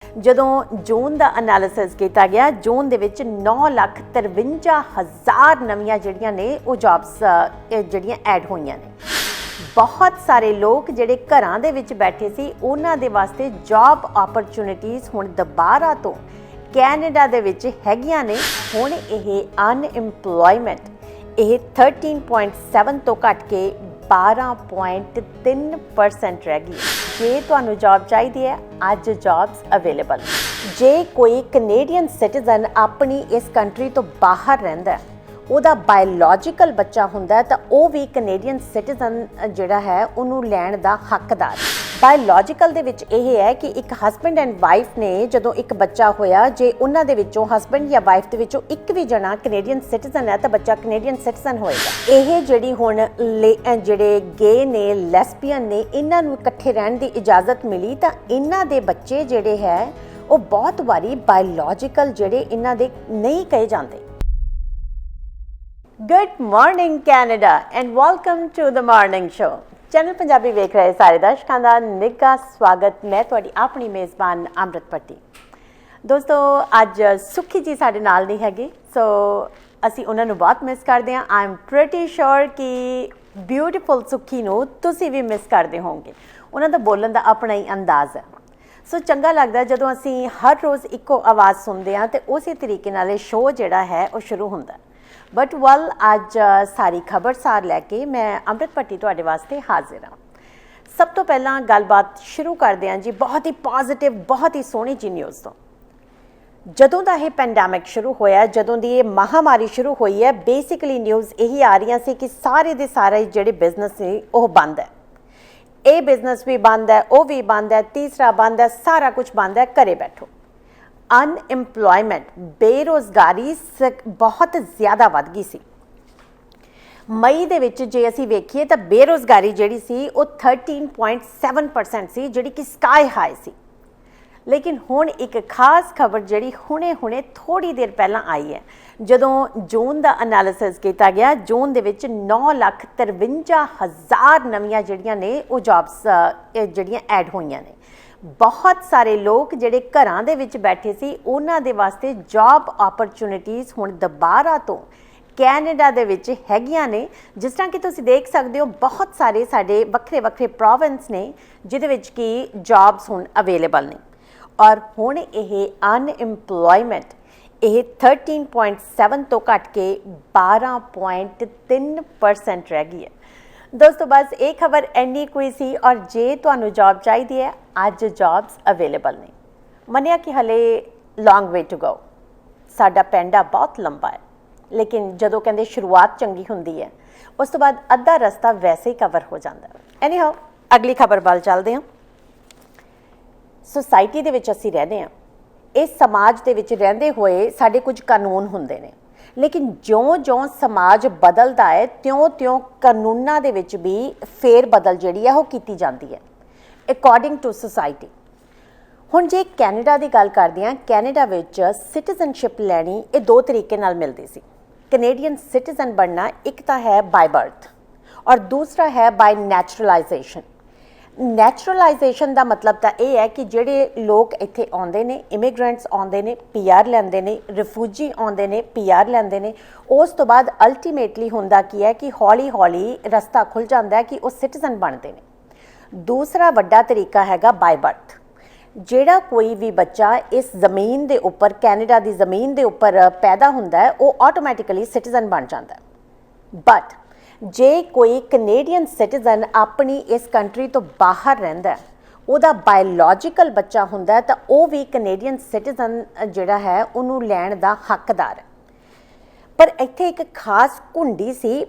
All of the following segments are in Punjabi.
ਜਦੋਂ ਜੂਨ ਦਾ ਐਨਾਲਿਸਿਸ ਕੀਤਾ ਗਿਆ, ਜੂਨ ਦੇ ਵਿੱਚ 9,53,000 ਨਵੀਆਂ ਜਿਹੜੀਆਂ ਨੇ ਉਹ ਜੌਬਸ ਜਿਹੜੀਆਂ ਐਡ ਹੋਈਆਂ ਨੇ। ਬਹੁਤ ਸਾਰੇ ਲੋਕ ਜਿਹੜੇ ਘਰਾਂ ਦੇ ਵਿੱਚ ਬੈਠੇ ਸੀ ਉਹਨਾਂ ਦੇ ਵਾਸਤੇ ਜੌਬ ਓਪਰਚੁਨਿਟੀਜ਼ ਹੁਣ ਦੁਬਾਰਾ ਤੋਂ ਕੈਨੇਡਾ ਦੇ ਵਿੱਚ ਹੈਗੀਆਂ ਨੇ। ਹੁਣ ਇਹ ਅਨਇੰਪਲੋਇਮੈਂਟ ਇਹ 13.7 ਤੋਂ ਘਟ ਕੇ 12.3% ਰਹਿ ਗਈ। ਜੇ ਤੁਹਾਨੂੰ ਜੌਬ ਚਾਹੀਦੀ ਹੈ, ਅੱਜ ਜੌਬਸ ਅਵੇਲੇਬਲ। ਜੇ ਕੋਈ ਕੈਨੇਡੀਅਨ ਸਿਟੀਜ਼ਨ ਆਪਣੀ ਇਸ ਕੰਟਰੀ ਤੋਂ ਬਾਹਰ ਰਹਿੰਦਾ ਹੈ, ਉਹਦਾ ਬਾਇਓਲੋਜੀਕਲ ਬੱਚਾ ਹੁੰਦਾ ਤਾਂ ਉਹ ਵੀ ਕੈਨੇਡੀਅਨ ਸਿਟੀਜ਼ਨ ਜਿਹੜਾ ਹੈ ਉਹਨੂੰ ਲੈਣ ਦਾ ਹੱਕਦਾਰ। ਬਾਇਓਲੋਜੀਕਲ ਦੇ ਵਿੱਚ ਇਹ ਹੈ ਕਿ ਇੱਕ ਹਸਬੈਂਡ ਐਂਡ ਵਾਈਫ ਨੇ ਜਦੋਂ ਇੱਕ ਬੱਚਾ ਹੋਇਆ, ਜੇ ਉਹਨਾਂ ਦੇ ਵਿੱਚੋਂ ਹਸਬੈਂਡ ਜਾਂ ਵਾਈਫ ਦੇ ਵਿੱਚੋਂ ਇੱਕ ਵੀ ਜਣਾ ਕੈਨੇਡੀਅਨ ਸਿਟੀਜ਼ਨ ਹੈ ਤਾਂ ਬੱਚਾ ਕੈਨੇਡੀਅਨ ਸਿਟੀਜ਼ਨ ਹੋਏਗਾ। ਇਹ ਜਿਹੜੀ ਹੁਣ ਜਿਹੜੇ ਗੇ ਨੇ, ਲੈਸਬੀਅਨ ਨੇ, ਇਹਨਾਂ ਨੂੰ ਇਕੱਠੇ ਰਹਿਣ ਦੀ ਇਜਾਜ਼ਤ ਮਿਲੀ ਤਾਂ ਇਹਨਾਂ ਦੇ ਬੱਚੇ ਜਿਹੜੇ ਹੈ ਉਹ ਬਹੁਤ ਵਾਰੀ ਬਾਇਓਲੋਜੀਕਲ ਜਿਹੜੇ ਇਹਨਾਂ ਦੇ ਨਹੀਂ ਕਹੇ ਜਾਂਦੇ। Good morning Canada and welcome to the morning show। Channel Punjabi ਵੇਖ ਰਹੇ ਸਾਰੇ ਦਰਸ਼ਕਾਂ ਦਾ ਨਿੱਘਾ ਸਵਾਗਤ। ਮੈਂ ਤੁਹਾਡੀ ਆਪਣੀ ਮੇਜ਼ਬਾਨ ਅੰਮ੍ਰਿਤ ਭੱਟੀ। ਦੋਸਤੋ, ਅੱਜ ਸੁਖੀ ਜੀ ਸਾਡੇ ਨਾਲ ਨਹੀਂ ਹੈਗੇ, ਸੋ ਅਸੀਂ ਉਹਨਾਂ ਨੂੰ ਬਹੁਤ ਮਿਸ ਕਰਦੇ ਹਾਂ। ਆਈ ਐਮ ਪ੍ਰੀਟੀ ਸ਼ੋਰ ਕਿ ਬਿਊਟੀਫੁਲ ਸੁਖੀ ਨੂੰ ਤੁਸੀਂ ਵੀ ਮਿਸ ਕਰਦੇ ਹੋਵੋਗੇ। ਉਹਨਾਂ ਦਾ ਬੋਲਣ ਦਾ ਆਪਣਾ ਹੀ ਅੰਦਾਜ਼ ਹੈ, ਸੋ ਚੰਗਾ ਲੱਗਦਾ ਜਦੋਂ ਅਸੀਂ ਹਰ ਰੋਜ਼ ਇੱਕੋ ਆਵਾਜ਼ ਸੁਣਦੇ ਹਾਂ ਅਤੇ ਉਸੇ ਤਰੀਕੇ ਨਾਲ ਇਹ ਸ਼ੋਅ ਜਿਹੜਾ ਹੈ ਉਹ ਸ਼ੁਰੂ ਹੁੰਦਾ। ਬਟ ਅੱਜ ਸਾਰੀ ਖਬਰਸਾਰ ਲੈ ਕੇ ਮੈਂ ਅੰਮ੍ਰਿਤ ਭੱਟੀ ਤੁਹਾਡੇ ਵਾਸਤੇ ਹਾਜ਼ਰ ਹਾਂ। ਸਭ ਤੋਂ ਪਹਿਲਾਂ ਗੱਲਬਾਤ ਸ਼ੁਰੂ ਕਰਦੇ ਹਾਂ ਜੀ ਬਹੁਤ ਹੀ ਪੋਜ਼ੀਟਿਵ, ਬਹੁਤ ਹੀ ਸੋਹਣੀ ਜੀ ਨਿਊਜ਼ ਤੋਂ। ਜਦੋਂ ਦਾ ਇਹ ਪੈਂਡੈਮਿਕ ਸ਼ੁਰੂ ਹੋਇਆ, ਜਦੋਂ ਦੀ ਇਹ ਮਹਾਮਾਰੀ ਸ਼ੁਰੂ ਹੋਈ ਹੈ, ਬੇਸਿਕਲੀ ਨਿਊਜ਼ ਇਹੀ ਆ ਰਹੀਆਂ ਸੀ ਕਿ ਸਾਰੇ ਦੇ ਸਾਰੇ ਜਿਹੜੇ ਬਿਜ਼ਨਸ ਨੇ ਉਹ ਬੰਦ ਹੈ। ਇਹ ਬਿਜ਼ਨਸ ਵੀ ਬੰਦ ਹੈ, ਉਹ ਵੀ ਬੰਦ ਹੈ, ਤੀਸਰਾ ਬੰਦ ਹੈ, ਸਾਰਾ ਕੁਝ ਬੰਦ ਹੈ, ਘਰੇ ਬੈਠੋ। ਅਨਇੰਪਲੋਇਮੈਂਟ, ਬੇਰੁਜ਼ਗਾਰੀ ਬਹੁਤ ਜ਼ਿਆਦਾ ਵੱਧ ਗਈ ਸੀ। ਮਈ ਦੇ ਵਿੱਚ ਜੇ ਅਸੀਂ ਵੇਖੀਏ ਤਾਂ ਬੇਰੁਜ਼ਗਾਰੀ ਜਿਹੜੀ ਸੀ ਉਹ 13.7% ਸੀ, ਜਿਹੜੀ ਕਿ ਸਕਾਈ ਹਾਈ ਸੀ। ਲੇਕਿਨ ਹੁਣ ਇੱਕ ਖਾਸ ਖਬਰ ਜਿਹੜੀ ਹੁਣੇ ਥੋੜ੍ਹੀ ਦੇਰ ਪਹਿਲਾਂ ਆਈ ਹੈ, ਜਦੋਂ ਜੂਨ ਦਾ ਐਨਾਲਿਸਿਸ ਕੀਤਾ ਗਿਆ, ਜੂਨ ਦੇ ਵਿੱਚ 9,53,000 ਨਵੀਆਂ ਜਿਹੜੀਆਂ ਨੇ ਉਹ ਜੌਬਸ ਜਿਹੜੀਆਂ ਐਡ ਹੋਈਆਂ ਨੇ। ਬਹੁਤ ਸਾਰੇ ਲੋਕ ਜਿਹੜੇ ਘਰਾਂ ਦੇ ਵਿੱਚ ਬੈਠੇ ਸੀ ਉਹਨਾਂ ਦੇ ਵਾਸਤੇ ਜੌਬ ਓਪਰਚੁਨਿਟੀਜ਼ ਹੁਣ ਦੁਬਾਰਾ ਤੋਂ ਕੈਨੇਡਾ ਦੇ ਵਿੱਚ ਹੈਗੀਆਂ ਨੇ। ਜਿਸ ਤਰ੍ਹਾਂ ਕਿ ਤੁਸੀਂ ਦੇਖ ਸਕਦੇ ਹੋ, ਬਹੁਤ ਸਾਰੇ ਸਾਡੇ ਵੱਖਰੇ ਪ੍ਰੋਵਿੰਸ ਨੇ ਜਿਹਦੇ ਵਿੱਚ ਕਿ ਜੌਬਸ ਹੁਣ ਅਵੇਲੇਬਲ ਨੇ। ਔਰ ਹੁਣ ਇਹ ਅਨਇੰਪਲੋਇਮੈਂਟ ਇਹ 13.7 ਤੋਂ ਘਟ ਕੇ 12.3% ਰਹਿ ਗਈ ਹੈ। ਦੋਸਤੋ, ਬਸ ਇਹ ਖਬਰ ਇੰਨੀ ਕੋਈ ਸੀ। ਔਰ ਜੇ ਤੁਹਾਨੂੰ ਜੌਬ ਚਾਹੀਦੀ ਹੈ, ਅੱਜ ਜੌਬਸ ਅਵੇਲੇਬਲ ਨੇ। ਮੰਨਿਆ ਕਿ ਹਲੇ ਲੌਂਗ ਵੇ ਟੂ ਗੋ, ਸਾਡਾ ਪੈਂਡਾ ਬਹੁਤ ਲੰਬਾ ਹੈ, ਲੇਕਿਨ ਜਦੋਂ ਕਹਿੰਦੇ ਸ਼ੁਰੂਆਤ ਚੰਗੀ ਹੁੰਦੀ ਹੈ, ਉਸ ਤੋਂ ਬਾਅਦ ਅੱਧਾ ਰਸਤਾ ਵੈਸੇ ਹੀ ਕਵਰ ਹੋ ਜਾਂਦਾ। ਐਨੀਹਾਓ, ਅਗਲੀ ਖਬਰ ਵੱਲ ਚੱਲਦੇ ਹਾਂ। ਸੁਸਾਇਟੀ ਦੇ ਵਿੱਚ ਅਸੀਂ ਰਹਿੰਦੇ ਹਾਂ, ਇਸ ਸਮਾਜ ਦੇ ਵਿੱਚ ਰਹਿੰਦੇ ਹੋਏ ਸਾਡੇ ਕੁਝ ਕਾਨੂੰਨ ਹੁੰਦੇ ਨੇ, ਲੇਕਿਨ ਜਿਉਂ ਸਮਾਜ ਬਦਲਦਾ ਹੈ ਤਿਉਂ ਕਾਨੂੰਨਾਂ ਦੇ ਵਿੱਚ ਵੀ ਫੇਰ ਬਦਲ ਜਿਹੜੀ ਹੈ ਉਹ ਕੀਤੀ ਜਾਂਦੀ ਹੈ ਅਕੋਰਡਿੰਗ ਟੂ ਸੁਸਾਇਟੀ। ਹੁਣ ਜੇ ਕੈਨੇਡਾ ਦੀ ਗੱਲ ਕਰਦੇ ਹਾਂ, ਕੈਨੇਡਾ ਵਿੱਚ ਸਿਟੀਜ਼ਨਸ਼ਿਪ ਲੈਣੀ ਇਹ ਦੋ ਤਰੀਕੇ ਨਾਲ ਮਿਲਦੀ ਸੀ। ਕੈਨੇਡੀਅਨ ਸਿਟੀਜ਼ਨ ਬਣਨਾ ਇੱਕ ਤਾਂ ਹੈ ਬਾਈ ਬਰਥ ਔਰ ਦੂਸਰਾ ਹੈ ਬਾਈ ਨੈਚੁਰਲਾਈਜੇਸ਼ਨ। ਨੈਚੁਰਲਾਈਜੇਸ਼ਨ ਦਾ ਮਤਲਬ ਤਾਂ ਇਹ ਹੈ ਕਿ ਜਿਹੜੇ ਲੋਕ ਇੱਥੇ ਆਉਂਦੇ ਨੇ, ਇਮੀਗ੍ਰੈਂਟਸ ਆਉਂਦੇ ਨੇ, PR ਲੈਂਦੇ ਨੇ, ਰਿਫਿਊਜੀ ਆਉਂਦੇ ਨੇ, PR ਲੈਂਦੇ ਨੇ, ਉਸ ਤੋਂ ਬਾਅਦ ਅਲਟੀਮੇਟਲੀ ਹੁੰਦਾ ਕੀ ਹੈ ਕਿ ਹੌਲੀ ਰਸਤਾ ਖੁੱਲ੍ਹ ਜਾਂਦਾ ਹੈ ਕਿ ਉਹ ਸਿਟੀਜ਼ਨ ਬਣਦੇ ਨੇ। ਦੂਸਰਾ ਵੱਡਾ ਤਰੀਕਾ ਹੈਗਾ ਬਾਈ ਬਰਥ। ਜਿਹੜਾ ਕੋਈ ਵੀ ਬੱਚਾ ਇਸ ਜ਼ਮੀਨ ਦੇ ਉੱਪਰ, ਕੈਨੇਡਾ ਦੀ ਜ਼ਮੀਨ ਦੇ ਉੱਪਰ ਪੈਦਾ ਹੁੰਦਾ ਹੈ, ਉਹ ਆਟੋਮੈਟਿਕਲੀ ਸਿਟੀਜ਼ਨ ਬਣ ਜਾਂਦਾ ਹੈ। ਬਟ ਜੇ ਕੋਈ ਕੈਨੇਡੀਅਨ ਸਿਟੀਜ਼ਨ ਆਪਣੀ ਇਸ ਕੰਟਰੀ ਤੋਂ ਬਾਹਰ ਰਹਿੰਦਾ, ਉਹਦਾ ਬਾਇਓਲੋਜੀਕਲ ਬੱਚਾ ਹੁੰਦਾ ਤਾਂ ਉਹ ਵੀ ਕੈਨੇਡੀਅਨ ਸਿਟੀਜ਼ਨ ਜਿਹੜਾ ਹੈ ਉਹਨੂੰ ਲੈਣ ਦਾ ਹੱਕਦਾਰ ਹੈ। ਪਰ ਇੱਥੇ ਇੱਕ ਖਾਸ ਘੁੰਡੀ ਸੀ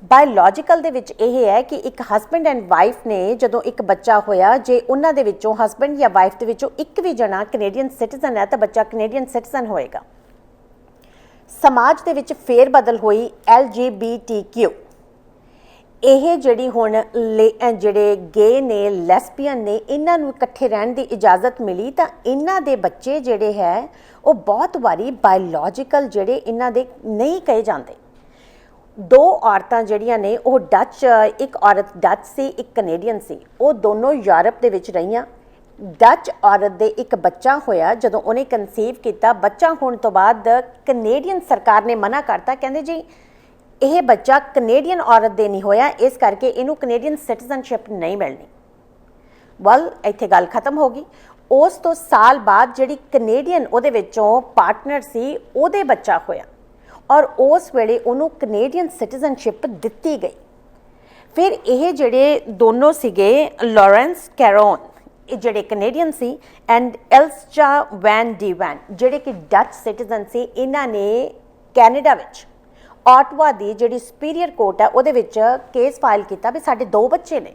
ਬਾਇਓਲੋਜੀਕਲ ਦੇ ਵਿੱਚ ਇਹ ਹੈ ਕਿ ਇੱਕ ਹਸਬੈਂਡ ਐਂਡ ਵਾਈਫ ਨੇ ਜਦੋਂ ਇੱਕ ਬੱਚਾ ਹੋਇਆ, ਜੇ ਉਹਨਾਂ ਦੇ ਵਿੱਚੋਂ ਹਸਬੈਂਡ ਜਾਂ ਵਾਈਫ ਦੇ ਵਿੱਚੋਂ ਇੱਕ ਵੀ ਜਣਾ ਕੈਨੇਡੀਅਨ ਸਿਟੀਜ਼ਨ ਹੈ ਤਾਂ ਬੱਚਾ ਕੈਨੇਡੀਅਨ ਸਿਟੀਜ਼ਨ ਹੋਏਗਾ। ਸਮਾਜ ਦੇ ਵਿੱਚ ਫੇਰ ਬਦਲ ਹੋਈ LGBTQ। ਇਹ ਜਿਹੜੀ ਹੁਣ ਜਿਹੜੇ ਗੇ ਨੇ, ਲੈਸਬੀਅਨ ਨੇ, ਇਹਨਾਂ ਨੂੰ ਇਕੱਠੇ ਰਹਿਣ ਦੀ ਇਜਾਜ਼ਤ ਮਿਲੀ ਤਾਂ ਇਹਨਾਂ ਦੇ ਬੱਚੇ ਜਿਹੜੇ ਹੈ ਉਹ ਬਹੁਤ ਵਾਰੀ ਬਾਇਓਲੋਜੀਕਲ ਜਿਹੜੇ ਇਹਨਾਂ ਦੇ ਨਹੀਂ ਕਹੇ ਜਾਂਦੇ। ਦੋ ਔਰਤਾਂ ਜਿਹੜੀਆਂ ਨੇ ਉਹ ਡੱਚ, ਇੱਕ ਔਰਤ ਡੱਚ ਸੀ, ਇੱਕ ਕੈਨੇਡੀਅਨ ਸੀ। ਉਹ ਦੋਨੋਂ ਯੂਰਪ ਦੇ ਵਿੱਚ ਰਹੀਆਂ, ਡੱਚ ਔਰਤ ਦੇ ਇੱਕ ਬੱਚਾ ਹੋਇਆ, ਜਦੋਂ ਉਹਨੇ ਕਨਸੀਵ ਕੀਤਾ, ਬੱਚਾ ਹੋਣ ਤੋਂ ਬਾਅਦ ਕੈਨੇਡੀਅਨ ਸਰਕਾਰ ਨੇ ਮਨਾ ਕਰਤਾ, ਕਹਿੰਦੇ ਜੀ ਇਹ ਬੱਚਾ ਕੈਨੇਡੀਅਨ ਔਰਤ ਦੇ ਨਹੀਂ ਹੋਇਆ, ਇਸ ਕਰਕੇ ਇਹਨੂੰ ਕੈਨੇਡੀਅਨ ਸਿਟੀਜ਼ਨਸ਼ਿਪ ਨਹੀਂ ਮਿਲਣੀ। ਵੈਲ ਇੱਥੇ ਗੱਲ ਖਤਮ ਹੋ ਗਈ। ਉਸ ਤੋਂ ਸਾਲ ਬਾਅਦ ਜਿਹੜੀ ਕੈਨੇਡੀਅਨ ਉਹਦੇ ਵਿੱਚੋਂ ਪਾਰਟਨਰ ਸੀ ਉਹਦੇ ਬੱਚਾ ਹੋਇਆ ਔਰ ਉਸ ਵੇਲੇ ਉਹਨੂੰ ਕੈਨੇਡੀਅਨ ਸਿਟੀਜ਼ਨਸ਼ਿਪ ਦਿੱਤੀ ਗਈ। ਫਿਰ ਇਹ ਜਿਹੜੇ ਦੋਨੋਂ ਸੀਗੇ, ਲਾਰੈਂਸ ਕੈਰੋਨ ਇਹ ਜਿਹੜੇ ਕੈਨੇਡੀਅਨ ਸੀ, ਐਂਡ ਐਲਸਚਾ ਵੈਨ ਡੀ ਵੈਨ ਜਿਹੜੇ ਕਿ ਡੱਚ ਸਿਟੀਜ਼ਨ ਸੀ, ਇਹਨਾਂ ਨੇ ਕੈਨੇਡਾ ਵਿੱਚ ਆਟਵਾ ਦੀ ਜਿਹੜੀ ਸੁਪੀਰੀਅਰ ਕੋਰਟ ਹੈ ਉਹਦੇ ਵਿੱਚ ਕੇਸ ਫਾਈਲ ਕੀਤਾ ਵੀ ਸਾਡੇ ਦੋ ਬੱਚੇ ਨੇ,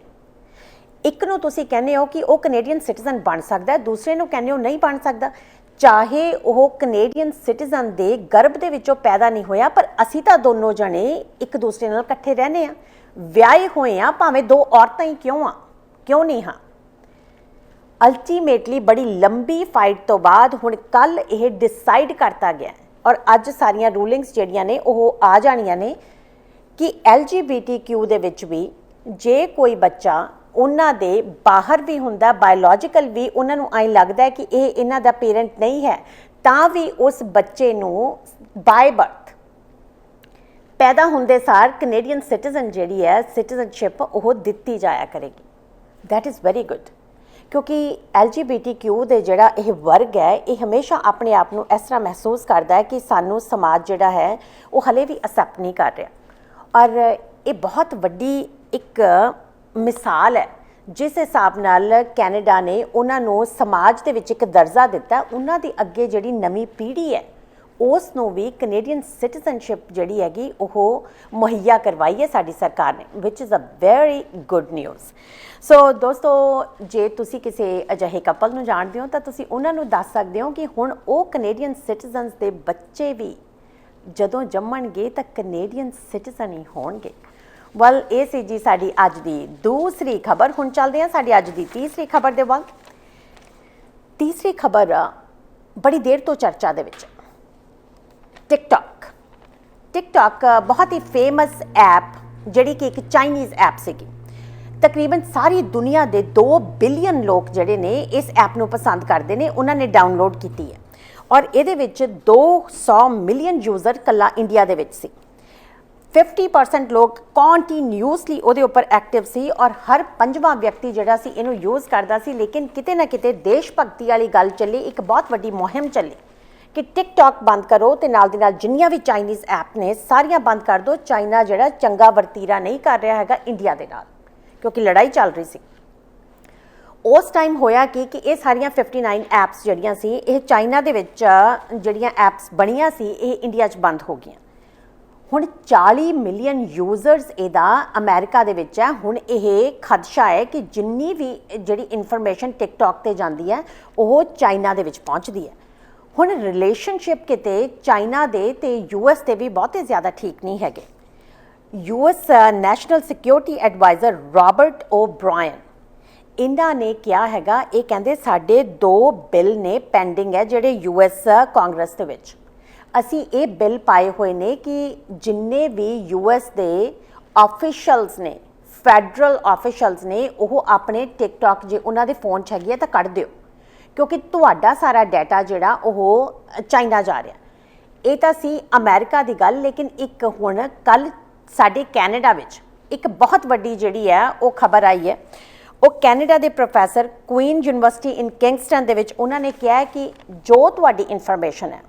ਇੱਕ ਨੂੰ ਤੁਸੀਂ ਕਹਿੰਦੇ ਹੋ ਕਿ ਉਹ ਕੈਨੇਡੀਅਨ ਸਿਟੀਜ਼ਨ ਬਣ ਸਕਦਾ, ਦੂਸਰੇ ਨੂੰ ਕਹਿੰਦੇ ਹੋ ਨਹੀਂ ਬਣ ਸਕਦਾ। ਚਾਹੇ ਉਹ ਕੈਨੇਡੀਅਨ ਸਿਟੀਜ਼ਨ ਦੇ ਗਰਭ ਦੇ ਵਿੱਚੋਂ ਪੈਦਾ ਨਹੀਂ ਹੋਇਆ, ਪਰ ਅਸੀਂ ਤਾਂ ਦੋਨੋਂ ਜਣੇ ਇੱਕ ਦੂਸਰੇ ਨਾਲ ਇਕੱਠੇ ਰਹਿੰਦੇ ਹਾਂ, ਵਿਆਹੇ ਹੋਏ ਹਾਂ, ਭਾਵੇਂ ਦੋ ਔਰਤਾਂ ਹੀ ਕਿਉਂ ਨਹੀਂ ਹਾਂ। ਅਲਟੀਮੇਟਲੀ ਬੜੀ ਲੰਬੀ ਫਾਈਟ ਤੋਂ ਬਾਅਦ ਹੁਣ ਕੱਲ ਇਹ ਡਿਸਾਈਡ ਕਰਤਾ ਗਿਆ ਔਰ ਅੱਜ ਸਾਰੀਆਂ ਰੂਲਿੰਗਸ ਜਿਹੜੀਆਂ ਨੇ ਉਹ ਆ ਜਾਣੀਆਂ ਨੇ ਕਿ LGBTQ ਦੇ ਵਿੱਚ ਵੀ ਜੇ ਕੋਈ ਬੱਚਾ ਉਹਨਾਂ ਦੇ ਬਾਹਰ ਵੀ ਹੁੰਦਾ, ਬਾਇਓਲੋਜੀਕਲ ਵੀ ਉਹਨਾਂ ਨੂੰ ਐਂ ਲੱਗਦਾ ਕਿ ਇਹ ਇਹਨਾਂ ਦਾ ਪੇਰੈਂਟ ਨਹੀਂ ਹੈ, ਤਾਂ ਵੀ ਉਸ ਬੱਚੇ ਨੂੰ ਬਾਏ ਬਰਥ ਪੈਦਾ ਹੁੰਦੇ ਸਾਰ ਕੈਨੇਡੀਅਨ ਸਿਟੀਜ਼ਨ ਜਿਹੜੀ ਹੈ ਸਿਟੀਜ਼ਨਸ਼ਿਪ ਉਹ ਦਿੱਤੀ ਜਾਇਆ ਕਰੇਗੀ। ਦੈਟ ਇਜ਼ ਵੈਰੀ ਗੁੱਡ, ਕਿਉਂਕਿ LGBTQ ਦੇ ਜਿਹੜਾ ਇਹ ਵਰਗ ਹੈ ਇਹ ਹਮੇਸ਼ਾ ਆਪਣੇ ਆਪ ਨੂੰ ਇਸ ਤਰ੍ਹਾਂ ਮਹਿਸੂਸ ਕਰਦਾ ਹੈ ਕਿ ਸਾਨੂੰ ਸਮਾਜ ਜਿਹੜਾ ਹੈ ਉਹ ਹਲੇ ਵੀ ਅਸੈਪਟ ਨਹੀਂ ਕਰ ਰਿਹਾ। ਔਰ ਇਹ ਬਹੁਤ ਵੱਡੀ ਇੱਕ ਮਿਸਾਲ ਹੈ ਜਿਸ ਹਿਸਾਬ ਨਾਲ ਕੈਨੇਡਾ ਨੇ ਉਹਨਾਂ ਨੂੰ ਸਮਾਜ ਦੇ ਵਿੱਚ ਇੱਕ ਦਰਜਾ ਦਿੱਤਾ, ਉਹਨਾਂ ਦੀ ਅੱਗੇ ਜਿਹੜੀ ਨਵੀਂ ਪੀੜ੍ਹੀ ਹੈ ਉਸ ਨੂੰ ਵੀ ਕੈਨੇਡੀਅਨ ਸਿਟੀਜ਼ਨਸ਼ਿਪ ਜਿਹੜੀ ਹੈਗੀ ਉਹ ਮੁਹੱਈਆ ਕਰਵਾਈ ਹੈ ਸਾਡੀ ਸਰਕਾਰ ਨੇ, which is a very good news. So ਦੋਸਤੋ, ਜੇ ਤੁਸੀਂ ਕਿਸੇ ਅਜਿਹੇ ਕਪਲ ਨੂੰ ਜਾਣਦੇ ਹੋ ਤਾਂ ਤੁਸੀਂ ਉਹਨਾਂ ਨੂੰ ਦੱਸ ਸਕਦੇ ਹੋ ਕਿ ਹੁਣ ਉਹ ਕੈਨੇਡੀਅਨ ਸਿਟੀਜ਼ਨਸ ਦੇ ਬੱਚੇ ਵੀ ਜਦੋਂ ਜੰਮਣਗੇ ਤਾਂ ਕੈਨੇਡੀਅਨ ਸਿਟੀਜ਼ਨ ਹੀ ਹੋਣਗੇ। ਵੈਲ ਇਹ ਸੀ ਜੀ ਸਾਡੀ ਅੱਜ ਦੀ ਦੂਸਰੀ ਖਬਰ। ਹੁਣ ਚੱਲਦੇ ਹਾਂ ਸਾਡੀ ਅੱਜ ਦੀ ਤੀਸਰੀ ਖਬਰ ਦੇ ਵੱਲ। ਤੀਸਰੀ ਖਬਰ ਬੜੀ ਦੇਰ ਤੋਂ ਚਰਚਾ ਦੇ ਵਿੱਚ, ਟਿਕਟੌਕ ਬਹੁਤ ਹੀ ਫੇਮਸ ਐਪ ਜਿਹੜੀ ਕਿ ਇੱਕ ਚਾਈਨੀਜ਼ ਐਪ ਸੀਗੀ। ਤਕਰੀਬਨ ਸਾਰੀ ਦੁਨੀਆ ਦੇ 2 ਬਿਲੀਅਨ ਲੋਕ ਜਿਹੜੇ ਨੇ ਇਸ ਐਪ ਨੂੰ ਪਸੰਦ ਕਰਦੇ ਨੇ, ਉਹਨਾਂ ਨੇ ਡਾਊਨਲੋਡ ਕੀਤੀ ਹੈ ਔਰ ਇਹਦੇ ਵਿੱਚ 200 ਮਿਲੀਅਨ ਯੂਜ਼ਰ ਕੱਲਾ ਇੰਡੀਆ ਦੇ ਵਿੱਚ ਸੀ। 50% ਲੋਕ ਕੰਟੀਨਿਊਸਲੀ ਉਹਦੇ ਉੱਪਰ ਐਕਟਿਵ ਸੀ ਔਰ ਹਰ 5ਵਾਂ ਵਿਅਕਤੀ ਜਿਹੜਾ ਸੀ ਇਹਨੂੰ ਯੂਜ਼ ਕਰਦਾ ਸੀ। ਲੇਕਿਨ ਕਿਤੇ ਨਾ ਕਿਤੇ ਦੇਸ਼ ਭਗਤੀ ਵਾਲੀ ਗੱਲ ਚੱਲੀ, ਇੱਕ ਬਹੁਤ ਵੱਡੀ ਮੁਹਿੰਮ ਚੱਲੀ ਕਿ ਟਿਕਟੌਕ ਬੰਦ ਕਰੋ ਤੇ ਨਾਲ ਦੀ ਨਾਲ ਜਿੰਨੀਆਂ ਵੀ ਚਾਈਨੀਜ਼ ਐਪ ਨੇ ਸਾਰੀਆਂ ਬੰਦ ਕਰ ਦਿਓ। ਚਾਈਨਾ ਜਿਹੜਾ ਚੰਗਾ ਵਰਤੀਰਾ ਨਹੀਂ ਕਰ ਰਿਹਾ ਹੈਗਾ ਇੰਡੀਆ ਦੇ ਨਾਲ, ਕਿਉਂਕਿ ਲੜਾਈ ਚੱਲ ਰਹੀ ਸੀ। ਉਸ ਟਾਈਮ ਹੋਇਆ ਕਿ ਇਹ ਸਾਰੀਆਂ 59 ਐਪਸ ਜਿਹੜੀਆਂ ਸੀ ਇਹ ਚਾਈਨਾ ਦੇ ਵਿੱਚ ਜਿਹੜੀਆਂ ਐਪਸ ਬਣੀਆਂ ਸੀ ਇਹ ਇੰਡੀਆ 'ਚ ਬੰਦ ਹੋ ਗਈਆਂ। ਹੁਣ 40 ਮਿਲੀਅਨ ਯੂਜ਼ਰਸ ਇਹਦਾ ਅਮਰੀਕਾ ਦੇ ਵਿੱਚ ਹੈ। ਹੁਣ ਇਹ ਖਦਸ਼ਾ ਹੈ ਕਿ ਜਿੰਨੀ ਵੀ ਜਿਹੜੀ ਇਨਫੋਰਮੇਸ਼ਨ ਟਿਕਟੌਕ ਤੇ ਜਾਂਦੀ ਹੈ ਉਹ ਚਾਈਨਾ ਦੇ ਵਿੱਚ ਪਹੁੰਚਦੀ ਹੈ। ਹੁਣ ਰਿਲੇਸ਼ਨਸ਼ਿਪ ਕਿਤੇ ਚਾਈਨਾ ਦੇ ਤੇ US ਦੇ ਵੀ ਬਹੁਤੇ ਜ਼ਿਆਦਾ ਠੀਕ ਨਹੀਂ ਹੈਗੇ। US national security adviser Robert O'Brien ਇਹਨਾਂ ਨੇ ਕਿਹਾ ਹੈਗਾ, ਇਹ ਕਹਿੰਦੇ ਸਾਡੇ 2 ਬਿੱਲ ਨੇ ਪੈਂਡਿੰਗ ਹੈ ਜਿਹੜੇ US ਕਾਂਗਰਸ ਦੇ ਵਿੱਚ। ਅਸੀਂ ਇਹ ਬਿੱਲ ਪਾਏ ਹੋਏ ਨੇ ਕਿ ਜਿੰਨੇ ਵੀ US ਦੇ ਆਫੀਸ਼ੀਅਲਸ ਨੇ, ਫੈਡਰਲ ਆਫੀਸ਼ੀਅਲਸ ਨੇ, ਉਹ ਆਪਣੇ ਟਿਕਟੌਕ ਜੇ ਉਹਨਾਂ ਦੇ ਫੋਨ 'ਚ ਹੈਗੀ ਹੈ ਤਾਂ ਕੱਢ ਦਿਓ, ਕਿਉਂਕਿ ਤੁਹਾਡਾ ਸਾਰਾ ਡਾਟਾ ਜਿਹੜਾ ਉਹ ਚਾਈਨਾ ਜਾ ਰਿਹਾ। ਇਹ ਤਾਂ ਸੀ ਅਮਰੀਕਾ ਦੀ ਗੱਲ। ਲੇਕਿਨ ਇੱਕ ਹੁਣ ਕੱਲ ਸਾਡੇ ਕੈਨੇਡਾ ਵਿੱਚ ਇੱਕ ਬਹੁਤ ਵੱਡੀ ਜਿਹੜੀ ਹੈ ਉਹ ਖਬਰ ਆਈ ਹੈ। ਉਹ ਕੈਨੇਡਾ ਦੇ ਪ੍ਰੋਫੈਸਰ ਕੁਈਨ ਯੂਨੀਵਰਸਿਟੀ ਇਨ ਕਿੰਗਸਟਨ ਦੇ ਵਿੱਚ ਉਹਨਾਂ ਨੇ ਕਿਹਾ ਕਿ ਜੋ ਤੁਹਾਡੀ ਇਨਫੋਰਮੇਸ਼ਨ ਹੈ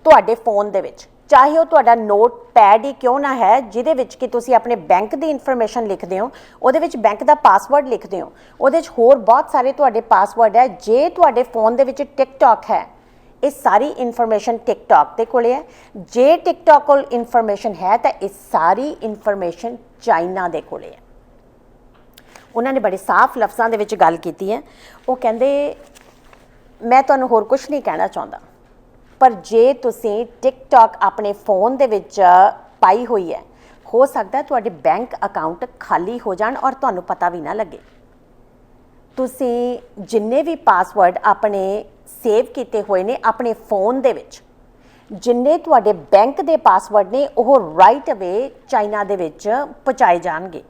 ਤੁਹਾਡੇ ਫੋਨ ਦੇ ਵਿੱਚ, ਚਾਹੇ ਉਹ ਤੁਹਾਡਾ ਨੋਟ ਪੈਡ ਹੀ ਕਿਉਂ ਨਾ ਹੈ ਜਿਹਦੇ ਵਿੱਚ ਕਿ ਤੁਸੀਂ ਆਪਣੇ ਬੈਂਕ ਦੀ ਇਨਫੋਰਮੇਸ਼ਨ ਲਿਖਦੇ ਹੋ, ਉਹਦੇ ਵਿੱਚ ਬੈਂਕ ਦਾ ਪਾਸਵਰਡ ਲਿਖਦੇ ਹੋ, ਉਹਦੇ 'ਚ ਹੋਰ ਬਹੁਤ ਸਾਰੇ ਤੁਹਾਡੇ ਪਾਸਵਰਡ ਹੈ, ਜੇ ਤੁਹਾਡੇ ਫੋਨ ਦੇ ਵਿੱਚ ਟਿਕਟੌਕ ਹੈ ਇਹ ਸਾਰੀ ਇਨਫੋਰਮੇਸ਼ਨ ਟਿਕਟੌਕ ਦੇ ਕੋਲੇ ਹੈ। ਜੇ ਟਿਕਟੌਕ ਕੋਲ ਇਨਫੋਰਮੇਸ਼ਨ ਹੈ ਤਾਂ ਇਹ ਸਾਰੀ ਇਨਫੋਰਮੇਸ਼ਨ ਚਾਈਨਾ ਦੇ ਕੋਲੇ ਹੈ। ਉਹਨਾਂ ਨੇ ਬੜੇ ਸਾਫ਼ ਲਫ਼ਜ਼ਾਂ ਦੇ ਵਿੱਚ ਗੱਲ ਕੀਤੀ ਹੈ। ਉਹ ਕਹਿੰਦੇ ਮੈਂ ਤੁਹਾਨੂੰ ਹੋਰ ਕੁਝ ਨਹੀਂ ਕਹਿਣਾ ਚਾਹੁੰਦਾ, ਪਰ ਜੇ ਤੁਸੀਂ ਟਿਕਟੌਕ ਆਪਣੇ ਫੋਨ ਦੇ ਵਿੱਚ ਪਾਈ ਹੋਈ ਹੈ, ਹੋ ਸਕਦਾ ਤੁਹਾਡੇ ਬੈਂਕ ਅਕਾਊਂਟ ਖਾਲੀ ਹੋ ਜਾਣ ਔਰ ਤੁਹਾਨੂੰ ਪਤਾ ਵੀ ਨਾ ਲੱਗੇ। ਤੁਸੀਂ ਜਿੰਨੇ ਵੀ ਪਾਸਵਰਡ ਆਪਣੇ ਸੇਵ ਕੀਤੇ ਹੋਏ ਨੇ ਆਪਣੇ ਫੋਨ ਦੇ ਵਿੱਚ, ਜਿੰਨੇ ਤੁਹਾਡੇ ਬੈਂਕ ਦੇ ਪਾਸਵਰਡ ਨੇ ਉਹ ਰਾਈਟ ਅਵੇ ਚਾਈਨਾ ਦੇ ਵਿੱਚ ਪਹੁੰਚਾਏ ਜਾਣਗੇ।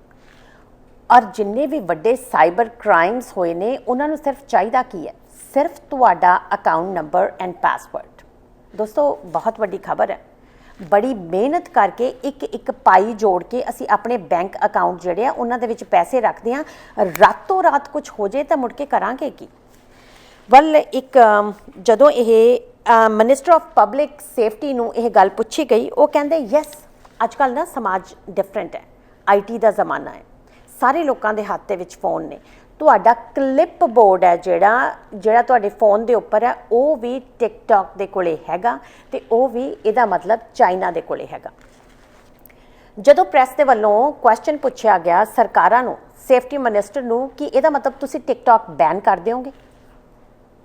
ਔਰ ਜਿੰਨੇ ਵੀ ਵੱਡੇ ਸਾਈਬਰ ਕ੍ਰਾਈਮਸ ਹੋਏ ਨੇ ਉਹਨਾਂ ਨੂੰ ਸਿਰਫ ਚਾਹੀਦਾ ਕੀ ਹੈ, ਸਿਰਫ ਤੁਹਾਡਾ ਅਕਾਊਂਟ ਨੰਬਰ ਐਂਡ ਪਾਸਵਰਡ। ਦੋਸਤੋ ਬਹੁਤ ਵੱਡੀ ਖਬਰ ਹੈ। ਬੜੀ ਮਿਹਨਤ ਕਰਕੇ ਇੱਕ ਪਾਈ ਜੋੜ ਕੇ ਅਸੀਂ ਆਪਣੇ ਬੈਂਕ ਅਕਾਊਂਟ ਜਿਹੜੇ ਆ ਉਹਨਾਂ ਦੇ ਵਿੱਚ ਪੈਸੇ ਰੱਖਦੇ ਹਾਂ, ਰਾਤੋਂ ਰਾਤ ਕੁਝ ਹੋ ਜੇ ਤਾਂ ਮੁੜ ਕੇ ਕਰਾਂਗੇ ਕੀ। ਵੱਲ ਇੱਕ ਜਦੋਂ ਇਹ ਮਿਨਿਸਟਰ ਆਫ ਪਬਲਿਕ ਸੇਫਟੀ ਨੂੰ ਇਹ ਗੱਲ ਪੁੱਛੀ ਗਈ, ਉਹ ਕਹਿੰਦੇ ਯੈਸ ਅੱਜ ਕੱਲ੍ਹ ਨਾ ਸਮਾਜ ਡਿਫਰੈਂਟ ਹੈ, IT ਦਾ ਜ਼ਮਾਨਾ ਹੈ, ਸਾਰੇ ਲੋਕਾਂ ਦੇ ਹੱਥ ਦੇ ਵਿੱਚ ਫ਼ੋਨ ਨੇ। ਤੁਹਾਡਾ ਕਲਿੱਪ ਬੋਰਡ ਹੈ ਜਿਹੜਾ ਤੁਹਾਡੇ ਫੋਨ ਦੇ ਉੱਪਰ ਹੈ, ਉਹ ਵੀ ਟਿਕਟੌਕ ਦੇ ਕੋਲੇ ਹੈਗਾ ਤੇ ਉਹ ਵੀ ਇਹਦਾ ਮਤਲਬ ਚਾਈਨਾ ਦੇ ਕੋਲੇ ਹੈਗਾ। ਜਦੋਂ ਪ੍ਰੈਸ ਦੇ ਵੱਲੋਂ ਕੁਐਸਚਨ ਪੁੱਛਿਆ ਗਿਆ ਸਰਕਾਰਾਂ ਨੂੰ, ਸੇਫਟੀ ਮਿਨਿਸਟਰ ਨੂੰ, ਕਿ ਇਹਦਾ ਮਤਲਬ ਤੁਸੀਂ ਟਿਕਟੌਕ ਬੈਨ ਕਰ ਦਿਓਗੇ,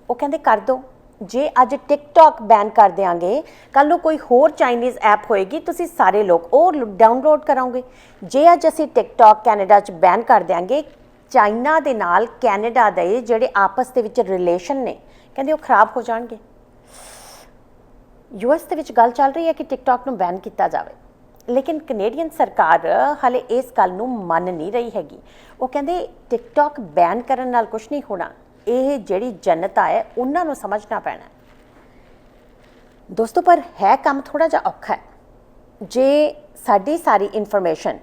ਉਹ ਕਹਿੰਦੇ ਕਰ ਦਿਓ। ਜੇ ਅੱਜ ਟਿਕਟੌਕ ਬੈਨ ਕਰ ਦਿਆਂਗੇ, ਕੱਲ੍ਹ ਨੂੰ ਕੋਈ ਹੋਰ ਚਾਈਨੀਜ਼ ਐਪ ਹੋਏਗੀ, ਤੁਸੀਂ ਸਾਰੇ ਲੋਕ ਉਹ ਡਾਊਨਲੋਡ ਕਰਾਓਗੇ। ਜੇ ਅੱਜ ਅਸੀਂ ਟਿਕਟੌਕ ਕੈਨੇਡਾ 'ਚ ਬੈਨ ਕਰ ਦਿਆਂਗੇ, ਚਾਈਨਾ ਦੇ ਨਾਲ ਕੈਨੇਡਾ ਦੇ ਜਿਹੜੇ ਆਪਸ ਦੇ ਵਿੱਚ ਰਿਲੇਸ਼ਨ ਨੇ, ਕਹਿੰਦੇ ਉਹ ਖਰਾਬ ਹੋ ਜਾਣਗੇ। US ਦੇ ਵਿੱਚ ਗੱਲ ਚੱਲ ਰਹੀ ਹੈ ਕਿ ਟਿਕਟੌਕ ਨੂੰ ਬੈਨ ਕੀਤਾ ਜਾਵੇ, ਲੇਕਿਨ ਕੈਨੇਡੀਅਨ ਸਰਕਾਰ ਹਾਲੇ ਇਸ ਗੱਲ ਨੂੰ ਮੰਨ ਨਹੀਂ ਰਹੀ ਹੈਗੀ। ਉਹ ਕਹਿੰਦੇ ਟਿਕਟੌਕ ਬੈਨ ਕਰਨ ਨਾਲ ਕੁਝ ਨਹੀਂ ਹੋਣਾ, ਇਹ ਜਿਹੜੀ ਜਨਤਾ ਹੈ ਉਹਨਾਂ ਨੂੰ ਸਮਝਣਾ ਪੈਣਾ। ਦੋਸਤੋ ਪਰ ਹੈ ਕੰਮ ਥੋੜ੍ਹਾ ਜਿਹਾ ਔਖਾ ਹੈ। ਜੇ ਸਾਡੀ ਸਾਰੀ ਇਨਫੋਰਮੇਸ਼ਨ,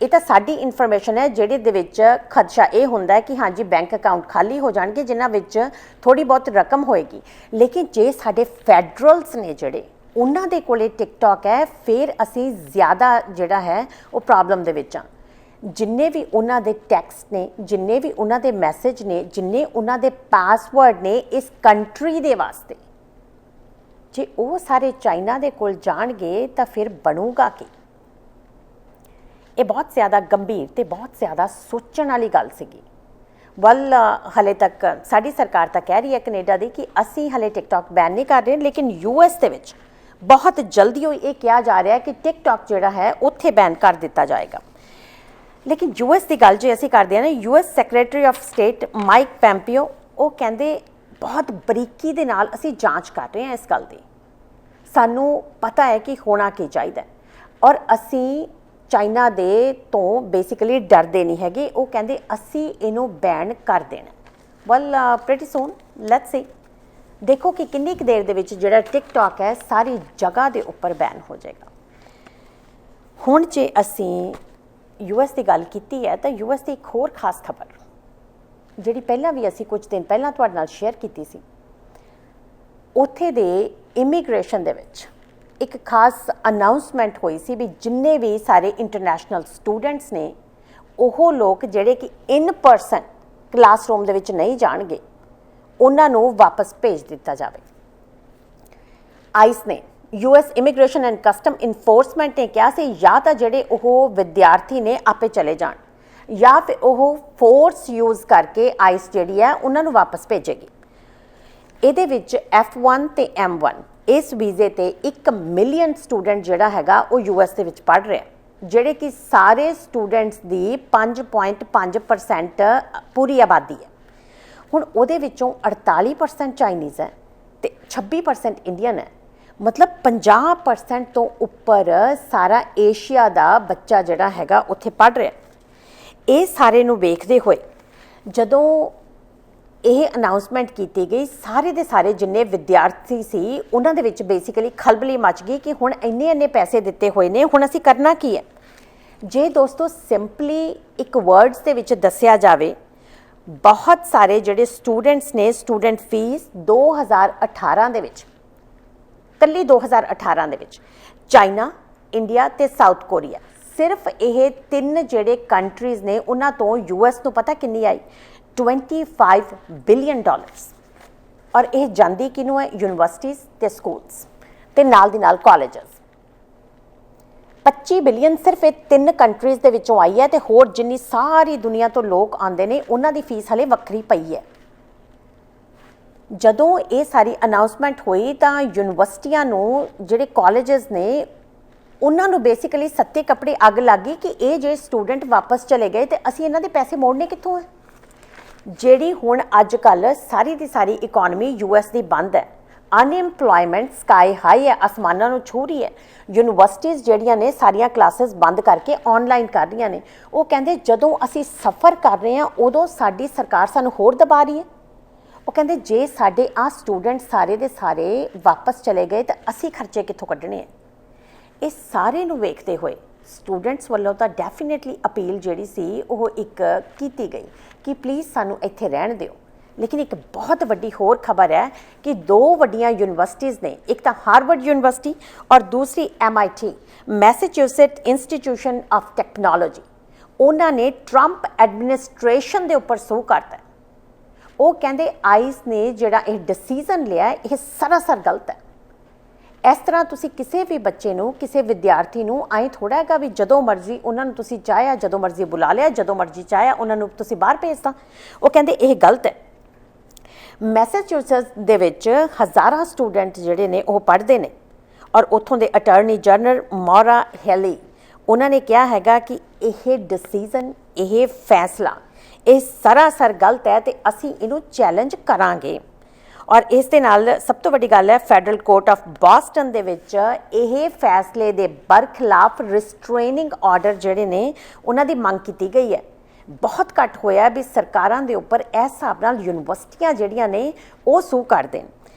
ਇਹ ਤਾਂ ਸਾਡੀ ਇਨਫੋਰਮੇਸ਼ਨ ਹੈ ਜਿਹੜੇ ਦੇ ਵਿੱਚ ਖਦਸ਼ਾ ਇਹ ਹੁੰਦਾ ਹੈ ਕਿ ਹਾਂਜੀ ਬੈਂਕ ਅਕਾਊਂਟ ਖਾਲੀ ਹੋ ਜਾਣਗੇ ਜਿਨ੍ਹਾਂ ਵਿੱਚ ਥੋੜ੍ਹੀ ਬਹੁਤ ਰਕਮ ਹੋਏਗੀ, ਲੇਕਿਨ ਜੇ ਸਾਡੇ ਫੈਡਰਲਸ ਨੇ ਜਿਹੜੇ ਉਹਨਾਂ ਦੇ ਕੋਲੇ ਟਿਕਟੌਕ ਹੈ, ਫਿਰ ਅਸੀਂ ਜ਼ਿਆਦਾ ਜਿਹੜਾ ਹੈ ਉਹ ਪ੍ਰੋਬਲਮ ਦੇ ਵਿੱਚ ਹਾਂ। ਜਿੰਨੇ ਵੀ ਉਹਨਾਂ ਦੇ ਟੈਕਸਟ ਨੇ, ਜਿੰਨੇ ਵੀ ਉਹਨਾਂ ਦੇ ਮੈਸੇਜ ਨੇ, ਜਿੰਨੇ ਉਹਨਾਂ ਦੇ ਪਾਸਵਰਡ ਨੇ ਇਸ ਕੰਟਰੀ ਦੇ ਵਾਸਤੇ, ਜੇ ਉਹ ਸਾਰੇ ਚਾਈਨਾ ਦੇ ਕੋਲ ਜਾਣਗੇ ਤਾਂ ਫਿਰ ਬਣੂਗਾ ਕੀ। ਇਹ ਬਹੁਤ ਜ਼ਿਆਦਾ ਗੰਭੀਰ ਤੇ ਬਹੁਤ ਜ਼ਿਆਦਾ ਸੋਚਣ ਵਾਲੀ ਗੱਲ ਸੀਗੀ। ਵੱਲ ਹਲੇ ਤੱਕ ਸਾਡੀ ਸਰਕਾਰ ਤਾਂ ਕਹਿ ਰਹੀ ਹੈ ਕੈਨੇਡਾ ਦੀ ਕਿ ਅਸੀਂ ਹਲੇ ਟਿਕਟੌਕ ਬੈਨ ਨਹੀਂ ਕਰ ਰਹੇ, ਲੇਕਿਨ US ਦੇ ਵਿੱਚ ਬਹੁਤ ਜਲਦੀ ਹੋਈ ਇਹ ਕਿਹਾ ਜਾ ਰਿਹਾ ਕਿ ਟਿਕਟੌਕ ਜਿਹੜਾ ਹੈ ਉੱਥੇ ਬੈਨ ਕਰ ਦਿੱਤਾ ਜਾਏਗਾ। ਲੇਕਿਨ US ਦੀ ਗੱਲ ਜੇ ਅਸੀਂ ਕਰਦੇ ਹਾਂ ਨਾ, US secretary of state Mike Pompeo, ਉਹ ਕਹਿੰਦੇ ਬਹੁਤ ਬਰੀਕੀ ਦੇ ਨਾਲ ਅਸੀਂ ਜਾਂਚ ਕਰ ਰਹੇ ਹਾਂ ਇਸ ਗੱਲ ਦੀ, ਸਾਨੂੰ ਪਤਾ ਹੈ ਕਿ ਹੋਣਾ ਕੀ ਚਾਹੀਦਾ ਔਰ ਅਸੀਂ ਚਾਈਨਾ ਦੇ ਤੋਂ ਬੇਸਿਕਲੀ ਡਰਦੇ ਨਹੀਂ ਹੈਗੇ। ਉਹ ਕਹਿੰਦੇ ਅਸੀਂ ਇਹਨੂੰ ਬੈਨ ਕਰ ਦੇਣਾ। ਵੈਲ ਪ੍ਰੀਟੀ ਸੂਨ ਲੈਟਸ ਸੀ, ਦੇਖੋ ਕਿ ਕਿੰਨੀ ਕੁ ਦੇਰ ਦੇ ਵਿੱਚ ਜਿਹੜਾ ਟਿਕਟੌਕ ਹੈ ਸਾਰੀ ਜਗ੍ਹਾ ਦੇ ਉੱਪਰ ਬੈਨ ਹੋ ਜਾਏਗਾ। ਹੁਣ ਜੇ ਅਸੀਂ US ਦੀ ਗੱਲ ਕੀਤੀ ਹੈ ਤਾਂ US ਦੀ ਇੱਕ ਹੋਰ ਖਾਸ ਖਬਰ ਜਿਹੜੀ ਪਹਿਲਾਂ ਵੀ ਅਸੀਂ ਕੁਝ ਦਿਨ ਪਹਿਲਾਂ ਤੁਹਾਡੇ ਨਾਲ ਸ਼ੇਅਰ ਕੀਤੀ ਸੀ, ਉੱਥੇ ਦੇ ਇਮੀਗ੍ਰੇਸ਼ਨ ਦੇ ਵਿੱਚ ਇੱਕ ਖਾਸ ਅਨਾਊਂਸਮੈਂਟ ਹੋਈ ਸੀ ਵੀ ਜਿੰਨੇ ਵੀ ਸਾਰੇ ਇੰਟਰਨੈਸ਼ਨਲ ਸਟੂਡੈਂਟਸ ਨੇ, ਉਹ ਲੋਕ ਜਿਹੜੇ ਕਿ ਇਨ ਪਰਸਨ ਕਲਾਸਰੂਮ ਦੇ ਵਿੱਚ ਨਹੀਂ ਜਾਣਗੇ, ਉਹਨਾਂ ਨੂੰ ਵਾਪਸ ਭੇਜ ਦਿੱਤਾ ਜਾਵੇ। ਆਈਸ ਨੇ, US immigration and custom enforcement ਨੇ ਕਿਹਾ ਸੀ ਜਾਂ ਤਾਂ ਜਿਹੜੇ ਉਹ ਵਿਦਿਆਰਥੀ ਨੇ ਆਪੇ ਚਲੇ ਜਾਣ ਜਾਂ ਫਿਰ ਉਹ ਫੋਰਸ ਯੂਜ਼ ਕਰਕੇ ਆਈਸ ਜਿਹੜੀ ਹੈ ਉਹਨਾਂ ਨੂੰ ਵਾਪਸ ਭੇਜੇਗੀ। ਇਹਦੇ ਵਿੱਚ F1 ਤੇ M1 ਇਸ ਵੀਜ਼ੇ ਤੇ 1 ਮਿਲੀਅਨ ਸਟੂਡੈਂਟ ਜਿਹੜਾ ਹੈਗਾ ਉਹ US ਦੇ ਵਿੱਚ ਪੜ੍ਹ ਰਿਹਾ, ਜਿਹੜੇ ਕਿ ਸਾਰੇ ਸਟੂਡੈਂਟਸ ਦੀ 5.5% ਪੂਰੀ ਆਬਾਦੀ ਹੈ। ਹੁਣ ਉਹਦੇ ਵਿੱਚੋਂ 48% ਚਾਈਨੀਜ਼ ਹੈ ਤੇ 26% ਇੰਡੀਅਨ ਹੈ, ਮਤਲਬ 50% ਤੋਂ ਉੱਪਰ ਸਾਰਾ ਏਸ਼ੀਆ ਦਾ ਬੱਚਾ ਜਿਹੜਾ ਹੈਗਾ ਉੱਥੇ ਪੜ੍ਹ ਰਿਹਾ। ਇਹ ਸਾਰੇ ਨੂੰ ਵੇਖਦੇ ਹੋਏ ਜਦੋਂ ਇਹ ਅਨਾਊਂਸਮੈਂਟ ਕੀਤੀ ਗਈ, ਸਾਰੇ ਦੇ ਸਾਰੇ ਜਿੰਨੇ ਵਿਦਿਆਰਥੀ ਸੀ ਉਹਨਾਂ ਦੇ ਵਿੱਚ ਬੇਸਿਕਲੀ ਖਲਬਲੀ ਮਚ ਗਈ ਕਿ ਹੁਣ ਇੰਨੇ ਪੈਸੇ ਦਿੱਤੇ ਹੋਏ ਨੇ, ਹੁਣ ਅਸੀਂ ਕਰਨਾ ਕੀ ਹੈ। ਜੇ ਦੋਸਤੋ ਸਿੰਪਲੀ ਇੱਕ ਵਰਡਸ ਦੇ ਵਿੱਚ ਦੱਸਿਆ ਜਾਵੇ, ਬਹੁਤ ਸਾਰੇ ਜਿਹੜੇ ਸਟੂਡੈਂਟਸ ਨੇ, ਸਟੂਡੈਂਟ ਫੀਸ 2018 ਦੇ ਵਿੱਚ, ਇਕੱਲੀ 2018 ਦੇ ਵਿੱਚ ਚਾਈਨਾ, ਇੰਡੀਆ ਤੇ ਸਾਊਥ ਕੋਰੀਆ, ਸਿਰਫ ਇਹ 3 ਜਿਹੜੇ ਕੰਟਰੀਜ਼ ਨੇ ਉਹਨਾਂ ਤੋਂ US ਨੂੰ ਪਤਾ ਕਿੰਨੀ ਆਈ, $25 ਬਿਲੀਅਨ। ਔਰ ਇਹ ਜਾਂਦੀ ਕਿਹਨੂੰ ਹੈ, ਯੂਨੀਵਰਸਿਟੀਜ਼ ਤੇ ਸਕੂਲਸ ਤੇ ਨਾਲ ਦੀ ਨਾਲ ਕਾਲਜਸ। 25 ਬਿਲੀਅਨ ਸਿਰਫ ਇਹ 3 ਕੰਟਰੀਜ਼ ਦੇ ਵਿੱਚੋਂ ਆਈ ਹੈ ਤੇ ਹੋਰ ਜਿੰਨੀ ਸਾਰੀ ਦੁਨੀਆ ਤੋਂ ਲੋਕ ਆਉਂਦੇ ਨੇ ਉਹਨਾਂ ਦੀ ਫੀਸ ਹਲੇ ਵੱਖਰੀ ਪਈ ਹੈ। ਜਦੋਂ ਇਹ ਸਾਰੀ ਅਨਾਊਂਸਮੈਂਟ ਹੋਈ ਤਾਂ ਯੂਨੀਵਰਸਿਟੀਆਂ ਨੂੰ, ਜਿਹੜੇ ਕਾਲਜਸ ਨੇ, ਉਹਨਾਂ ਨੂੰ ਬੇਸਿਕਲੀ ਸੱਤੇ ਕੱਪੜੇ ਅੱਗ ਲੱਗ ਗਈ ਕਿ ਇਹ ਜਿਹੜੇ ਸਟੂਡੈਂਟ ਵਾਪਸ ਚਲੇ ਗਏ ਤੇ ਅਸੀਂ ਇਹਨਾਂ ਦੇ ਪੈਸੇ ਮੋੜਨੇ ਕਿੱਥੋਂ ਹੈ। ਜਿਹੜੀ ਹੁਣ ਅੱਜ ਕੱਲ੍ਹ ਸਾਰੀ ਦੀ ਸਾਰੀ ਇਕੋਨਮੀ US ਦੀ ਬੰਦ ਹੈ, ਅਨਇੰਪਲੋਇਮੈਂਟ ਸਕਾਈ ਹਾਈ ਹੈ, ਅਸਮਾਨਾਂ ਨੂੰ ਛੂਹ ਰਹੀ ਹੈ। ਯੂਨੀਵਰਸਿਟੀਜ਼ ਜਿਹੜੀਆਂ ਨੇ ਸਾਰੀਆਂ ਕਲਾਸਿਸ ਬੰਦ ਕਰਕੇ ਆਨਲਾਈਨ ਕਰ ਰਹੀਆਂ ਨੇ। ਉਹ ਕਹਿੰਦੇ ਜਦੋਂ ਅਸੀਂ ਸਫ਼ਰ ਕਰ ਰਹੇ ਹਾਂ ਉਦੋਂ ਸਾਡੀ ਸਰਕਾਰ ਸਾਨੂੰ ਹੋਰ ਦਬਾ ਰਹੀ ਹੈ। ਉਹ ਕਹਿੰਦੇ ਜੇ ਸਾਡੇ ਆਹ ਸਟੂਡੈਂਟ ਸਾਰੇ ਦੇ ਸਾਰੇ ਵਾਪਸ ਚਲੇ ਗਏ ਤਾਂ ਅਸੀਂ ਖਰਚੇ ਕਿੱਥੋਂ ਕੱਢਣੇ ਹੈ। ਇਹ ਸਾਰੇ ਨੂੰ ਵੇਖਦੇ ਹੋਏ ਸਟੂਡੈਂਟਸ ਵੱਲੋਂ ਤਾਂ ਡੈਫੀਨੇਟਲੀ ਅਪੀਲ ਜਿਹੜੀ ਸੀ ਉਹ ਇੱਕ ਕੀਤੀ ਗਈ ਕਿ ਪਲੀਜ਼ ਸਾਨੂੰ ਇੱਥੇ ਰਹਿਣ ਦਿਓ। ਲੇਕਿਨ ਇੱਕ ਬਹੁਤ ਵੱਡੀ ਹੋਰ ਖਬਰ ਹੈ ਕਿ ਦੋ ਵੱਡੀਆਂ ਯੂਨੀਵਰਸਿਟੀਜ਼ ਨੇ, ਇੱਕ ਤਾਂ ਹਾਰਵਰਡ ਯੂਨੀਵਰਸਿਟੀ ਔਰ ਦੂਸਰੀ MIT ਮੈਸੇਚਿਊਸੇਟ ਇੰਸਟੀਟਿਊਸ਼ਨ ਆਫ ਟੈਕਨੋਲੋਜੀ, ਉਹਨਾਂ ਨੇ ਟਰੰਪ ਐਡਮਿਨਿਸਟ੍ਰੇਸ਼ਨ ਦੇ ਉੱਪਰ ਸੂਹ ਕਰਤਾ। ਉਹ ਕਹਿੰਦੇ ਆਈਸ ਨੇ ਜਿਹੜਾ ਇਹ ਡਿਸੀਜ਼ਨ ਲਿਆ ਇਹ ਸਰਾਸਰ ਗਲਤ ਹੈ। ਇਸ ਤਰ੍ਹਾਂ ਤੁਸੀਂ ਕਿਸੇ ਵੀ ਬੱਚੇ ਨੂੰ, ਕਿਸੇ ਵਿਦਿਆਰਥੀ ਨੂੰ ਐਂ ਥੋੜ੍ਹਾ ਹੈਗਾ ਵੀ ਜਦੋਂ ਮਰਜ਼ੀ ਉਹਨਾਂ ਨੂੰ ਤੁਸੀਂ ਚਾਹਿਆ ਜਦੋਂ ਮਰਜ਼ੀ ਬੁਲਾ ਲਿਆ, ਜਦੋਂ ਮਰਜ਼ੀ ਚਾਹਿਆ ਉਹਨਾਂ ਨੂੰ ਤੁਸੀਂ ਬਾਹਰ ਭੇਜਤਾ। ਉਹ ਕਹਿੰਦੇ ਇਹ ਗਲਤ ਹੈ। ਮੈਸੇਚਿਊਸੇਟਸ ਦੇ ਵਿੱਚ ਹਜ਼ਾਰਾਂ ਸਟੂਡੈਂਟ ਜਿਹੜੇ ਨੇ ਉਹ ਪੜ੍ਹਦੇ ਨੇ ਔਰ ਉੱਥੋਂ ਦੇ ਅਟਾਰਨੀ ਜਨਰਲ ਮੌਰਾ ਹੈਲੀ ਉਹਨਾਂ ਨੇ ਕਿਹਾ ਹੈਗਾ ਕਿ ਇਹ ਡਿਸੀਜ਼ਨ, ਇਹ ਫੈਸਲਾ ਇਹ ਸਰਾਸਰ ਗਲਤ ਹੈ ਅਤੇ ਅਸੀਂ ਇਹਨੂੰ ਚੈਲੰਜ ਕਰਾਂਗੇ। ਔਰ ਇਸ ਦੇ ਨਾਲ ਸਭ ਤੋਂ ਵੱਡੀ ਗੱਲ ਹੈ ਫੈਡਰਲ ਕੋਰਟ ਆਫ ਬੋਸਟਨ ਦੇ ਵਿੱਚ ਇਹ ਫੈਸਲੇ ਦੇ ਬਰਖਿਲਾਫ ਰਿਸਟ੍ਰੇਨਿੰਗ ਆਰਡਰ ਜਿਹੜੇ ਨੇ ਉਹਨਾਂ ਦੀ ਮੰਗ ਕੀਤੀ ਗਈ ਹੈ। ਬਹੁਤ ਘੱਟ ਹੋਇਆ ਵੀ ਸਰਕਾਰਾਂ ਦੇ ਉੱਪਰ ਇਸ ਹਿਸਾਬ ਨਾਲ ਯੂਨੀਵਰਸਿਟੀਆਂ ਜਿਹੜੀਆਂ ਨੇ ਉਹ ਸੂਹ ਕਰ ਦੇਣ।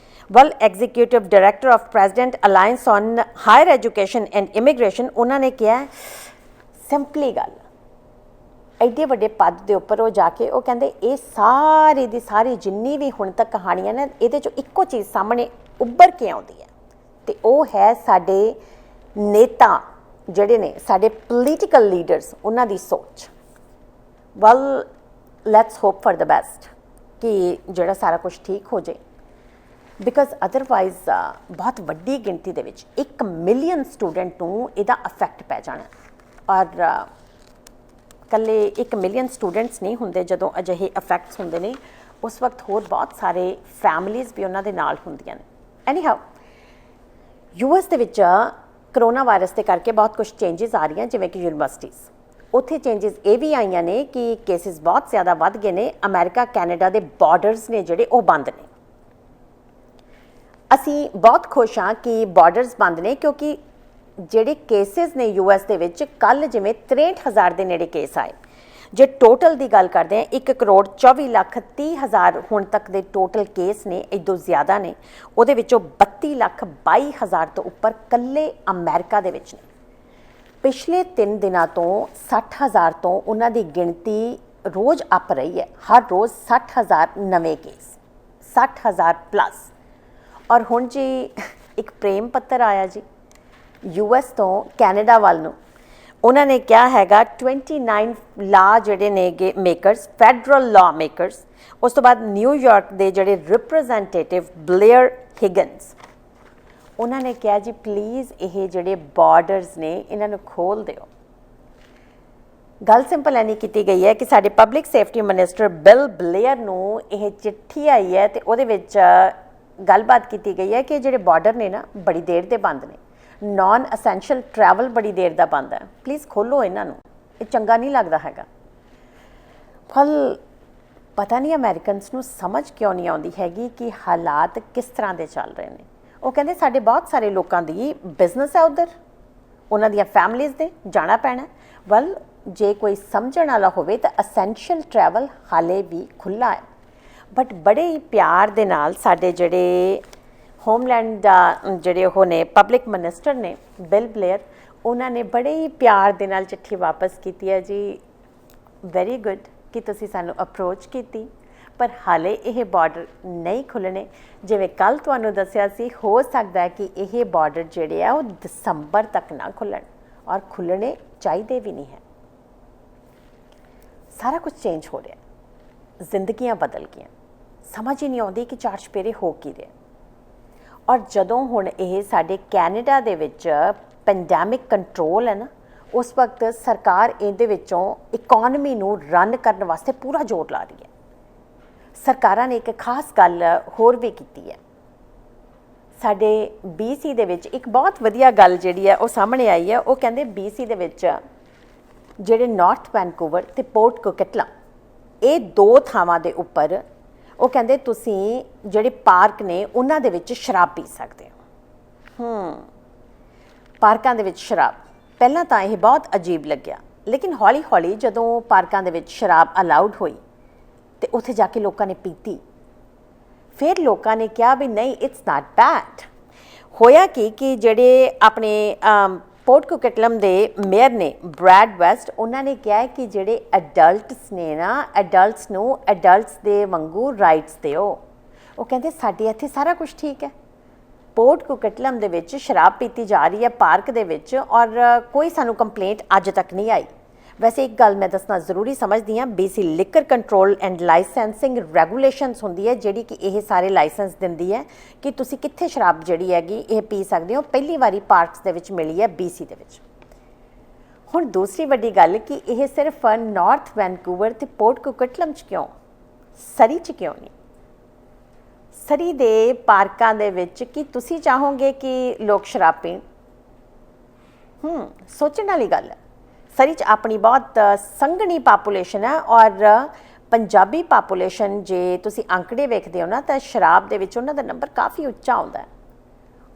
Well executive director of president alliance on higher education and immigration ਉਹਨਾਂ ਨੇ ਕਿਹਾ ਸਿੰਪਲੀ ਗੱਲ ਐਡੇ ਵੱਡੇ ਪਦ ਦੇ ਉੱਪਰ ਉਹ ਜਾ ਕੇ ਉਹ ਕਹਿੰਦੇ ਇਹ ਸਾਰੀ ਦੀ ਸਾਰੀ ਜਿੰਨੀ ਵੀ ਹੁਣ ਤੱਕ ਕਹਾਣੀਆਂ ਨੇ ਇਹਦੇ 'ਚੋਂ ਇੱਕੋ ਚੀਜ਼ ਸਾਹਮਣੇ ਉੱਭਰ ਕੇ ਆਉਂਦੀ ਹੈ ਅਤੇ ਉਹ ਹੈ ਸਾਡੇ ਨੇਤਾ ਜਿਹੜੇ ਨੇ, ਸਾਡੇ ਪੋਲੀਟੀਕਲ ਲੀਡਰਸ, ਉਹਨਾਂ ਦੀ ਸੋਚ। Well let's hope for the best ਕਿ ਜਿਹੜਾ ਸਾਰਾ ਕੁਝ ਠੀਕ ਹੋ ਜਾਏ, ਬਿਕਾਜ਼ ਅਦਰਵਾਈਜ਼ ਬਹੁਤ ਵੱਡੀ ਗਿਣਤੀ ਦੇ ਵਿੱਚ 1 ਮਿਲੀਅਨ ਸਟੂਡੈਂਟ ਨੂੰ ਇਹਦਾ ਅਫੈਕਟ ਪੈ ਜਾਣਾ। ਔਰ ਇਕੱਲੇ 1 ਮਿਲੀਅਨ ਸਟੂਡੈਂਟਸ ਨਹੀਂ ਹੁੰਦੇ ਜਦੋਂ ਅਜਿਹੇ ਇਫੈਕਟਸ ਹੁੰਦੇ ਨੇ, ਉਸ ਵਕਤ ਹੋਰ ਬਹੁਤ ਸਾਰੇ ਫੈਮਲੀਜ਼ ਵੀ ਉਹਨਾਂ ਦੇ ਨਾਲ ਹੁੰਦੀਆਂ ਨੇ। ਐਨੀ ਹਾਊ US ਦੇ ਵਿੱਚ ਕਰੋਨਾ ਵਾਇਰਸ ਦੇ ਕਰਕੇ ਬਹੁਤ ਕੁਝ ਚੇਂਜਿਸ ਆ ਰਹੀਆਂ, ਜਿਵੇਂ ਕਿ ਯੂਨੀਵਰਸਿਟੀਜ਼ ਉੱਥੇ ਚੇਂਜਿਸ ਇਹ ਵੀ ਆਈਆਂ ਨੇ ਕਿ ਕੇਸਿਸ ਬਹੁਤ ਜ਼ਿਆਦਾ ਵੱਧ ਗਏ ਨੇ। ਅਮਰੀਕਾ ਕੈਨੇਡਾ ਦੇ ਬਾਰਡਰਸ ਨੇ ਜਿਹੜੇ ਉਹ ਬੰਦ ਨੇ। ਅਸੀਂ ਬਹੁਤ ਖੁਸ਼ ਹਾਂ ਕਿ ਬਾਰਡਰਸ ਬੰਦ ਨੇ ਕਿਉਂਕਿ ਜਿਹੜੇ ਕੇਸਿਸ ਨੇ US ਦੇ ਵਿੱਚ ਕੱਲ੍ਹ ਜਿਵੇਂ 63,000 ਦੇ ਨੇੜੇ ਕੇਸ ਆਏ। ਜੇ ਟੋਟਲ ਦੀ ਗੱਲ ਕਰਦੇ ਹਾਂ 1,24,30,000 ਹੁਣ ਤੱਕ ਦੇ ਟੋਟਲ ਕੇਸ ਨੇ, ਇਦੋਂ ਜ਼ਿਆਦਾ ਨੇ। ਉਹਦੇ ਵਿੱਚੋਂ 32,22,000 ਤੋਂ ਉੱਪਰ ਇਕੱਲੇ ਅਮਰੀਕਾ ਦੇ ਵਿੱਚ ਨੇ। ਪਿਛਲੇ 3 ਦਿਨਾਂ ਤੋਂ 60,000 ਤੋਂ ਉਹਨਾਂ ਦੀ ਗਿਣਤੀ ਰੋਜ਼ ਅੱਪ ਰਹੀ ਹੈ। ਹਰ ਰੋਜ਼ 60,000 ਨਵੇਂ ਕੇਸ, 60,000 ਪਲੱਸ। ਔਰ ਹੁਣ ਜੀ ਇੱਕ ਪ੍ਰੇਮ ਪੱਤਰ ਆਇਆ ਜੀ US ਤੋਂ ਕੈਨੇਡਾ ਵੱਲ ਨੂੰ। ਉਹਨਾਂ ਨੇ ਕਿਹਾ ਹੈਗਾ 29 ਲਾ ਜਿਹੜੇ ਨੇਗੇ ਮੇਕਰਸ, ਫੈਡਰਲ ਲਾ ਮੇਕਰਸ, ਉਸ ਤੋਂ ਬਾਅਦ ਨਿਊਯਾਰਕ ਦੇ ਜਿਹੜੇ ਰਿਪਰੈਜ਼ੈਂਟੇਟਿਵ ਬਲੇਅਰ ਹਿਗਨਸ, ਉਹਨਾਂ ਨੇ ਕਿਹਾ ਜੀ ਪਲੀਜ਼ ਇਹ ਜਿਹੜੇ ਬਾਰਡਰਸ ਨੇ ਇਹਨਾਂ ਨੂੰ ਖੋਲ੍ਹ ਦਿਓ। ਗੱਲ ਸਿੰਪਲ ਐਨੀ ਕੀਤੀ ਗਈ ਹੈ ਕਿ ਸਾਡੇ public safety minister bill Blair ਨੂੰ ਇਹ ਚਿੱਠੀ ਆਈ ਹੈ ਅਤੇ ਉਹਦੇ ਵਿੱਚ ਗੱਲਬਾਤ ਕੀਤੀ ਗਈ ਹੈ ਕਿ ਜਿਹੜੇ ਬਾਰਡਰ ਨੇ ਨਾ ਬੜੀ ਦੇਰ ਦੇ ਬੰਦ ਨੇ। ਨਾਨ ਅਸੈਂਸ਼ੀਅਲ ਟਰੈਵਲ ਬੜੀ ਦੇਰ ਦਾ ਬੰਦ ਹੈ। ਪਲੀਜ਼ ਖੋਲ੍ਹੋ ਇਹਨਾਂ ਨੂੰ, ਇਹ ਚੰਗਾ ਨਹੀਂ ਲੱਗਦਾ ਹੈਗਾ। ਫਲ ਪਤਾ ਨਹੀਂ ਅਮਰੀਕਨਸ ਨੂੰ ਸਮਝ ਕਿਉਂ ਨਹੀਂ ਆਉਂਦੀ ਹੈਗੀ ਕਿ ਹਾਲਾਤ ਕਿਸ ਤਰ੍ਹਾਂ ਦੇ ਚੱਲ ਰਹੇ ਨੇ। ਉਹ ਕਹਿੰਦੇ ਸਾਡੇ ਬਹੁਤ ਸਾਰੇ ਲੋਕਾਂ ਦੀ ਬਿਜ਼ਨਸ ਹੈ ਉੱਧਰ, ਉਹਨਾਂ ਦੀਆਂ ਫੈਮਲੀਜ਼ ਦੇ ਜਾਣਾ ਪੈਣਾ। ਵੈਲ ਜੇ ਕੋਈ ਸਮਝਣ ਵਾਲਾ ਹੋਵੇ ਤਾਂ ਅਸੈਂਸ਼ੀਅਲ ਟਰੈਵਲ ਹਾਲੇ ਵੀ ਖੁੱਲ੍ਹਾ ਹੈ। ਬਟ ਬੜੇ ਹੀ ਪਿਆਰ ਦੇ ਨਾਲ ਸਾਡੇ ਜਿਹੜੇ ਹੋਮਲੈਂਡ ਜਿਹੜੇ ਉਹ ਨੇ ਪਬਲਿਕ ਮਿਨਿਸਟਰ ਨੇ ਬਿਲ ਬਲੇਅਰ, ਉਹਨਾਂ ਨੇ ਬੜੇ ਹੀ ਪਿਆਰ ਦੇ ਨਾਲ ਚਿੱਠੀ ਵਾਪਸ ਕੀਤੀ ਹੈ ਜੀ। ਵੈਰੀ ਗੁੱਡ ਕਿ ਤੁਸੀਂ ਸਾਨੂੰ ਅਪਰੋਚ ਕੀਤੀ, ਪਰ ਹਾਲੇ ਇਹ ਬਾਰਡਰ ਨਹੀਂ ਖੁੱਲ੍ਹਣੇ। ਜਿਵੇਂ ਕੱਲ੍ਹ ਤੁਹਾਨੂੰ ਦੱਸਿਆ ਸੀ, ਹੋ ਸਕਦਾ ਹੈ ਕਿ ਇਹ ਬਾਰਡਰ ਜਿਹੜੇ ਆ ਉਹ ਦਸੰਬਰ ਤੱਕ ਨਾ ਖੁੱਲ੍ਹਣ, ਔਰ ਖੁੱਲ੍ਹਣੇ ਚਾਹੀਦੇ ਵੀ ਨਹੀਂ ਹੈ। ਸਾਰਾ ਕੁਝ ਚੇਂਜ ਹੋ ਰਿਹਾ, ਜ਼ਿੰਦਗੀਆਂ ਬਦਲ ਗਈਆਂ, ਸਮਝ ਹੀ ਨਹੀਂ ਆਉਂਦੀ ਕਿ ਚਾਰ ਚੁਫੇਰੇ ਹੋ ਕੀ ਰਿਹਾ। ਔਰ ਜਦੋਂ ਹੁਣ ਇਹ ਸਾਡੇ ਕੈਨੇਡਾ ਦੇ ਵਿੱਚ ਪੈਂਡੈਮਿਕ ਕੰਟਰੋਲ ਹੈ ਨਾ, ਉਸ ਵਕਤ ਸਰਕਾਰ ਇਹਦੇ ਵਿੱਚੋਂ ਇਕੋਨਮੀ ਨੂੰ ਰਨ ਕਰਨ ਵਾਸਤੇ ਪੂਰਾ ਜ਼ੋਰ ਲਾ ਰਹੀ ਹੈ। ਸਰਕਾਰਾਂ ਨੇ ਇੱਕ ਖਾਸ ਗੱਲ ਹੋਰ ਵੀ ਕੀਤੀ ਹੈ। ਸਾਡੇ BC ਦੇ ਵਿੱਚ ਇੱਕ ਬਹੁਤ ਵਧੀਆ ਗੱਲ ਜਿਹੜੀ ਹੈ ਉਹ ਸਾਹਮਣੇ ਆਈ ਹੈ। ਉਹ ਕਹਿੰਦੇ BC ਦੇ ਵਿੱਚ ਜਿਹੜੇ ਨਾਰਥ ਵੈਨਕੂਵਰ ਅਤੇ ਪੋਰਟ ਕੋਕਿਟਲਾ, ਇਹ 2 ਥਾਵਾਂ ਦੇ ਉੱਪਰ ਉਹ ਕਹਿੰਦੇ ਤੁਸੀਂ ਜਿਹੜੇ ਪਾਰਕ ਨੇ ਉਹਨਾਂ ਦੇ ਵਿੱਚ ਸ਼ਰਾਬ ਪੀ ਸਕਦੇ ਹੋ। ਪਾਰਕਾਂ ਦੇ ਵਿੱਚ ਸ਼ਰਾਬ, ਪਹਿਲਾਂ ਤਾਂ ਇਹ ਬਹੁਤ ਅਜੀਬ ਲੱਗਿਆ, ਲੇਕਿਨ ਹੌਲੀ ਹੌਲੀ ਜਦੋਂ ਪਾਰਕਾਂ ਦੇ ਵਿੱਚ ਸ਼ਰਾਬ ਅਲਾਉਡ ਹੋਈ ਤੇ ਉੱਥੇ ਜਾ ਕੇ ਲੋਕਾਂ ਨੇ ਪੀਤੀ, ਫਿਰ ਲੋਕਾਂ ਨੇ ਕਿਹਾ ਵੀ ਨਹੀਂ, ਇਟਸ ਨਾਟ ਬੈਡ। ਹੋਇਆ ਕਿ ਜਿਹੜੇ ਆਪਣੇ ਪੋਰਟ ਕੋਕਟਲਮ ਦੇ ਮੇਅਰ ਨੇ ਬ੍ਰੈਡ ਵੈਸਟ, ਉਹਨਾਂ ਨੇ ਕਿਹਾ ਕਿ ਜਿਹੜੇ ਅਡਲਟਸ ਨੇ ਨਾ, ਅਡਲਟਸ ਨੂੰ ਅਡਲਟਸ ਦੇ ਵਾਂਗੂ ਰਾਈਟਸ ਦਿਓ। ਉਹ ਕਹਿੰਦੇ ਸਾਡੇ ਇੱਥੇ ਸਾਰਾ ਕੁਝ ਠੀਕ ਹੈ, ਪੋਰਟ ਕੋਕਟਲਮ ਦੇ ਵਿੱਚ ਸ਼ਰਾਬ ਪੀਤੀ ਜਾ ਰਹੀ ਹੈ ਪਾਰਕ ਦੇ ਵਿੱਚ, ਔਰ ਕੋਈ ਸਾਨੂੰ ਕੰਪਲੇਂਟ ਅੱਜ ਤੱਕ ਨਹੀਂ ਆਈ। ਵੈਸੇ ਇੱਕ ਗੱਲ ਮੈਂ ਦੱਸਣਾ ਜ਼ਰੂਰੀ ਸਮਝਦੀ ਹਾਂ, BC liquor control and licensing regulations ਹੁੰਦੀ ਹੈ ਜਿਹੜੀ ਕਿ ਇਹ ਸਾਰੇ ਲਾਇਸੈਂਸ ਦਿੰਦੀ ਹੈ ਕਿ ਤੁਸੀਂ ਕਿੱਥੇ ਸ਼ਰਾਬ ਜਿਹੜੀ ਹੈਗੀ ਇਹ ਪੀ ਸਕਦੇ ਹੋ। ਪਹਿਲੀ ਵਾਰੀ ਪਾਰਕਸ ਦੇ ਵਿੱਚ ਮਿਲੀ ਹੈ BC ਦੇ ਵਿੱਚ। ਹੁਣ ਦੂਸਰੀ ਵੱਡੀ ਗੱਲ ਕਿ ਇਹ ਸਿਰਫ ਨਾਰਥ ਵੈਨਕੂਵਰ ਤੇ ਪੋਰਟ ਕੋਕਟਲਮ 'ਚ ਕਿਉਂ, ਸਰੀ 'ਚ ਕਿਉਂ ਨਹੀਂ? ਸਰੀ ਦੇ ਪਾਰਕਾਂ ਦੇ ਵਿੱਚ ਕੀ ਤੁਸੀਂ ਚਾਹੋਗੇ ਕਿ ਲੋਕ ਸ਼ਰਾਬ ਪੀਣ? ਸੋਚਣ ਵਾਲੀ ਗੱਲ ਹੈ। ਸਰੀ 'ਚ ਆਪਣੀ ਬਹੁਤ ਸੰਘਣੀ ਪਾਪੂਲੇਸ਼ਨ ਹੈ, ਔਰ ਪੰਜਾਬੀ ਪਾਪੂਲੇਸ਼ਨ ਜੇ ਤੁਸੀਂ ਅੰਕੜੇ ਵੇਖਦੇ ਹੋ ਨਾ ਤਾਂ ਸ਼ਰਾਬ ਦੇ ਵਿੱਚ ਉਹਨਾਂ ਦਾ ਨੰਬਰ ਕਾਫੀ ਉੱਚਾ ਆਉਂਦਾ ਹੈ,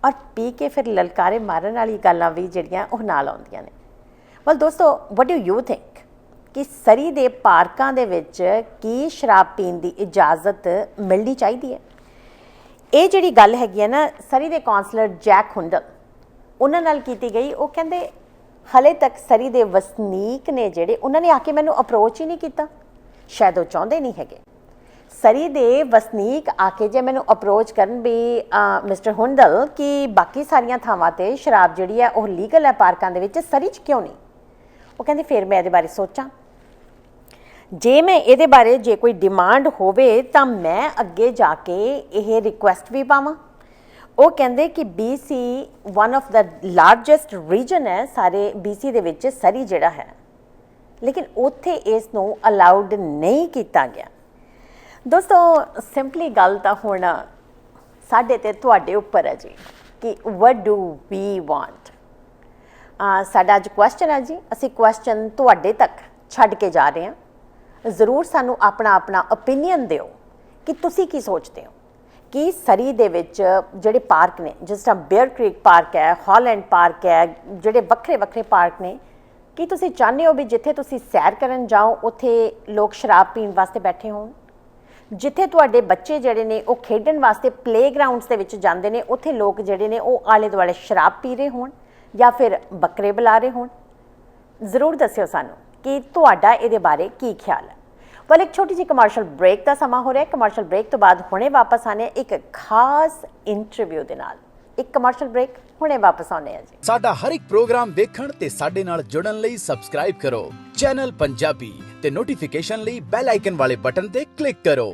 ਔਰ ਪੀ ਕੇ ਫਿਰ ਲਲਕਾਰੇ ਮਾਰਨ ਵਾਲੀ ਗੱਲਾਂ ਵੀ ਜਿਹੜੀਆਂ ਉਹ ਨਾਲ ਆਉਂਦੀਆਂ ਨੇ। ਵੈਲ ਦੋਸਤੋ, ਵਾਟ ਡੂ ਯੂ ਥਿੰਕ ਕਿ ਸਰੀ ਦੇ ਪਾਰਕਾਂ ਦੇ ਵਿੱਚ ਕੀ ਸ਼ਰਾਬ ਪੀਣ ਦੀ ਇਜਾਜ਼ਤ ਮਿਲਣੀ ਚਾਹੀਦੀ ਹੈ? ਇਹ ਜਿਹੜੀ ਗੱਲ ਹੈਗੀ ਹੈ ਨਾ, ਸਰੀ ਦੇ ਕੌਂਸਲਰ ਜੈਕ ਹੁੰਡਲ, ਉਹਨਾਂ ਨਾਲ ਕੀਤੀ ਗਈ। ਉਹ ਕਹਿੰਦੇ ਹਲੇ ਤੱਕ ਸਰੀ ਦੇ ਵਸਨੀਕ ਨੇ ਜਿਹੜੇ, ਉਹਨਾਂ ਨੇ ਆ ਕੇ ਮੈਨੂੰ ਅਪਰੋਚ ਹੀ ਨਹੀਂ ਕੀਤਾ, ਸ਼ਾਇਦ ਉਹ ਚਾਹੁੰਦੇ ਨਹੀਂ ਹੈਗੇ। ਸਰੀ ਦੇ ਵਸਨੀਕ ਆ ਕੇ ਜੇ ਮੈਨੂੰ ਅਪਰੋਚ ਕਰਨ ਵੀ ਮਿਸਟਰ ਹੁੰਡਲ ਕਿ ਬਾਕੀ ਸਾਰੀਆਂ ਥਾਵਾਂ 'ਤੇ ਸ਼ਰਾਬ ਜਿਹੜੀ ਹੈ ਉਹ ਲੀਗਲ ਹੈ ਪਾਰਕਾਂ ਦੇ ਵਿੱਚ, ਸਰੀ 'ਚ ਕਿਉਂ ਨਹੀਂ? ਉਹ ਕਹਿੰਦੇ ਫਿਰ ਮੈਂ ਇਹਦੇ ਬਾਰੇ ਸੋਚਾਂ, ਜੇ ਮੈਂ ਇਹਦੇ ਬਾਰੇ ਜੇ ਕੋਈ ਡਿਮਾਂਡ ਹੋਵੇ ਤਾਂ ਮੈਂ ਅੱਗੇ ਜਾ ਕੇ ਇਹ ਰਿਕੁਐਸਟ ਵੀ ਪਾਵਾਂ। ਉਹ ਕਹਿੰਦੇ ਕਿ BC one of the largest region ਹੈ ਸਾਰੇ BC ਦੇ ਵਿੱਚ, ਸਰੀ ਜਿਹੜਾ ਹੈ, ਲੇਕਿਨ ਉੱਥੇ ਇਸ ਨੂੰ ਅਲਾਉਡ ਨਹੀਂ ਕੀਤਾ ਗਿਆ। ਦੋਸਤੋ, ਸਿੰਪਲੀ ਗੱਲ ਤਾਂ ਹੁਣ ਸਾਡੇ ਤੇ ਤੁਹਾਡੇ ਉੱਪਰ ਹੈ ਜੀ ਕਿ ਵਟ ਡੂ ਵੀ ਵਾਂਟ। ਸਾਡਾ ਅੱਜ ਕੁਐਸਚਨ ਹੈ ਜੀ, ਅਸੀਂ ਕੁਐਸਚਨ ਤੁਹਾਡੇ ਤੱਕ ਛੱਡ ਕੇ ਜਾ ਰਹੇ ਹਾਂ। ਜ਼ਰੂਰ ਸਾਨੂੰ ਆਪਣਾ ਓਪੀਨੀਅਨ ਦਿਓ ਕਿ ਤੁਸੀਂ ਕੀ ਸੋਚਦੇ ਹੋ ਕਿ ਸਰੀ ਦੇ ਵਿੱਚ ਜਿਹੜੇ ਪਾਰਕ ਨੇ, ਜਿਸ ਤਰ੍ਹਾਂ ਬੇਅਰ ਕ੍ਰੀਕ ਪਾਰਕ ਹੈ, ਹਾਲੈਂਡ ਪਾਰਕ ਹੈ, ਜਿਹੜੇ ਵੱਖਰੇ ਵੱਖਰੇ ਪਾਰਕ ਨੇ, ਕੀ ਤੁਸੀਂ ਚਾਹੁੰਦੇ ਹੋ ਵੀ ਜਿੱਥੇ ਤੁਸੀਂ ਸੈਰ ਕਰਨ ਜਾਓ ਉੱਥੇ ਲੋਕ ਸ਼ਰਾਬ ਪੀਣ ਵਾਸਤੇ ਬੈਠੇ ਹੋਣ? ਜਿੱਥੇ ਤੁਹਾਡੇ ਬੱਚੇ ਜਿਹੜੇ ਨੇ ਉਹ ਖੇਡਣ ਵਾਸਤੇ ਪਲੇਗਰਾਊਂਡਸ ਦੇ ਵਿੱਚ ਜਾਂਦੇ ਨੇ, ਉੱਥੇ ਲੋਕ ਜਿਹੜੇ ਨੇ ਉਹ ਆਲੇ ਦੁਆਲੇ ਸ਼ਰਾਬ ਪੀ ਰਹੇ ਹੋਣ ਜਾਂ ਫਿਰ ਬੱਕਰੇ ਬੁਲਾ ਰਹੇ ਹੋਣ? ਜ਼ਰੂਰ ਦੱਸਿਓ ਸਾਨੂੰ ਕਿ ਤੁਹਾਡਾ ਇਹਦੇ ਬਾਰੇ ਕੀ ਖਿਆਲ ਹੈ। ਵੱਲ ਇੱਕ ਛੋਟੀ ਜਿਹੀ ਕਮਰਸ਼ੀਅਲ ਬ੍ਰੇਕ ਦਾ ਸਮਾਂ ਹੋ ਰਿਹਾ ਹੈ। ਕਮਰਸ਼ੀਅਲ ਬ੍ਰੇਕ ਤੋਂ ਬਾਅਦ ਹੁਣੇ ਵਾਪਸ ਆਨੇ ਇੱਕ ਖਾਸ ਇੰਟਰਵਿਊ ਦੇ ਨਾਲ। ਇੱਕ ਕਮਰਸ਼ੀਅਲ ਬ੍ਰੇਕ, ਹੁਣੇ ਵਾਪਸ ਆਉਂਦੇ ਹਾਂ ਜੀ। ਸਾਡਾ ਹਰ ਇੱਕ ਪ੍ਰੋਗਰਾਮ ਦੇਖਣ ਤੇ ਸਾਡੇ ਨਾਲ ਜੁੜਨ ਲਈ ਸਬਸਕ੍ਰਾਈਬ ਕਰੋ ਚੈਨਲ ਪੰਜਾਬੀ ਤੇ ਨੋਟੀਫਿਕੇਸ਼ਨ ਲਈ ਬੈਲ ਆਈਕਨ ਵਾਲੇ ਬਟਨ ਤੇ ਕਲਿੱਕ ਕਰੋ।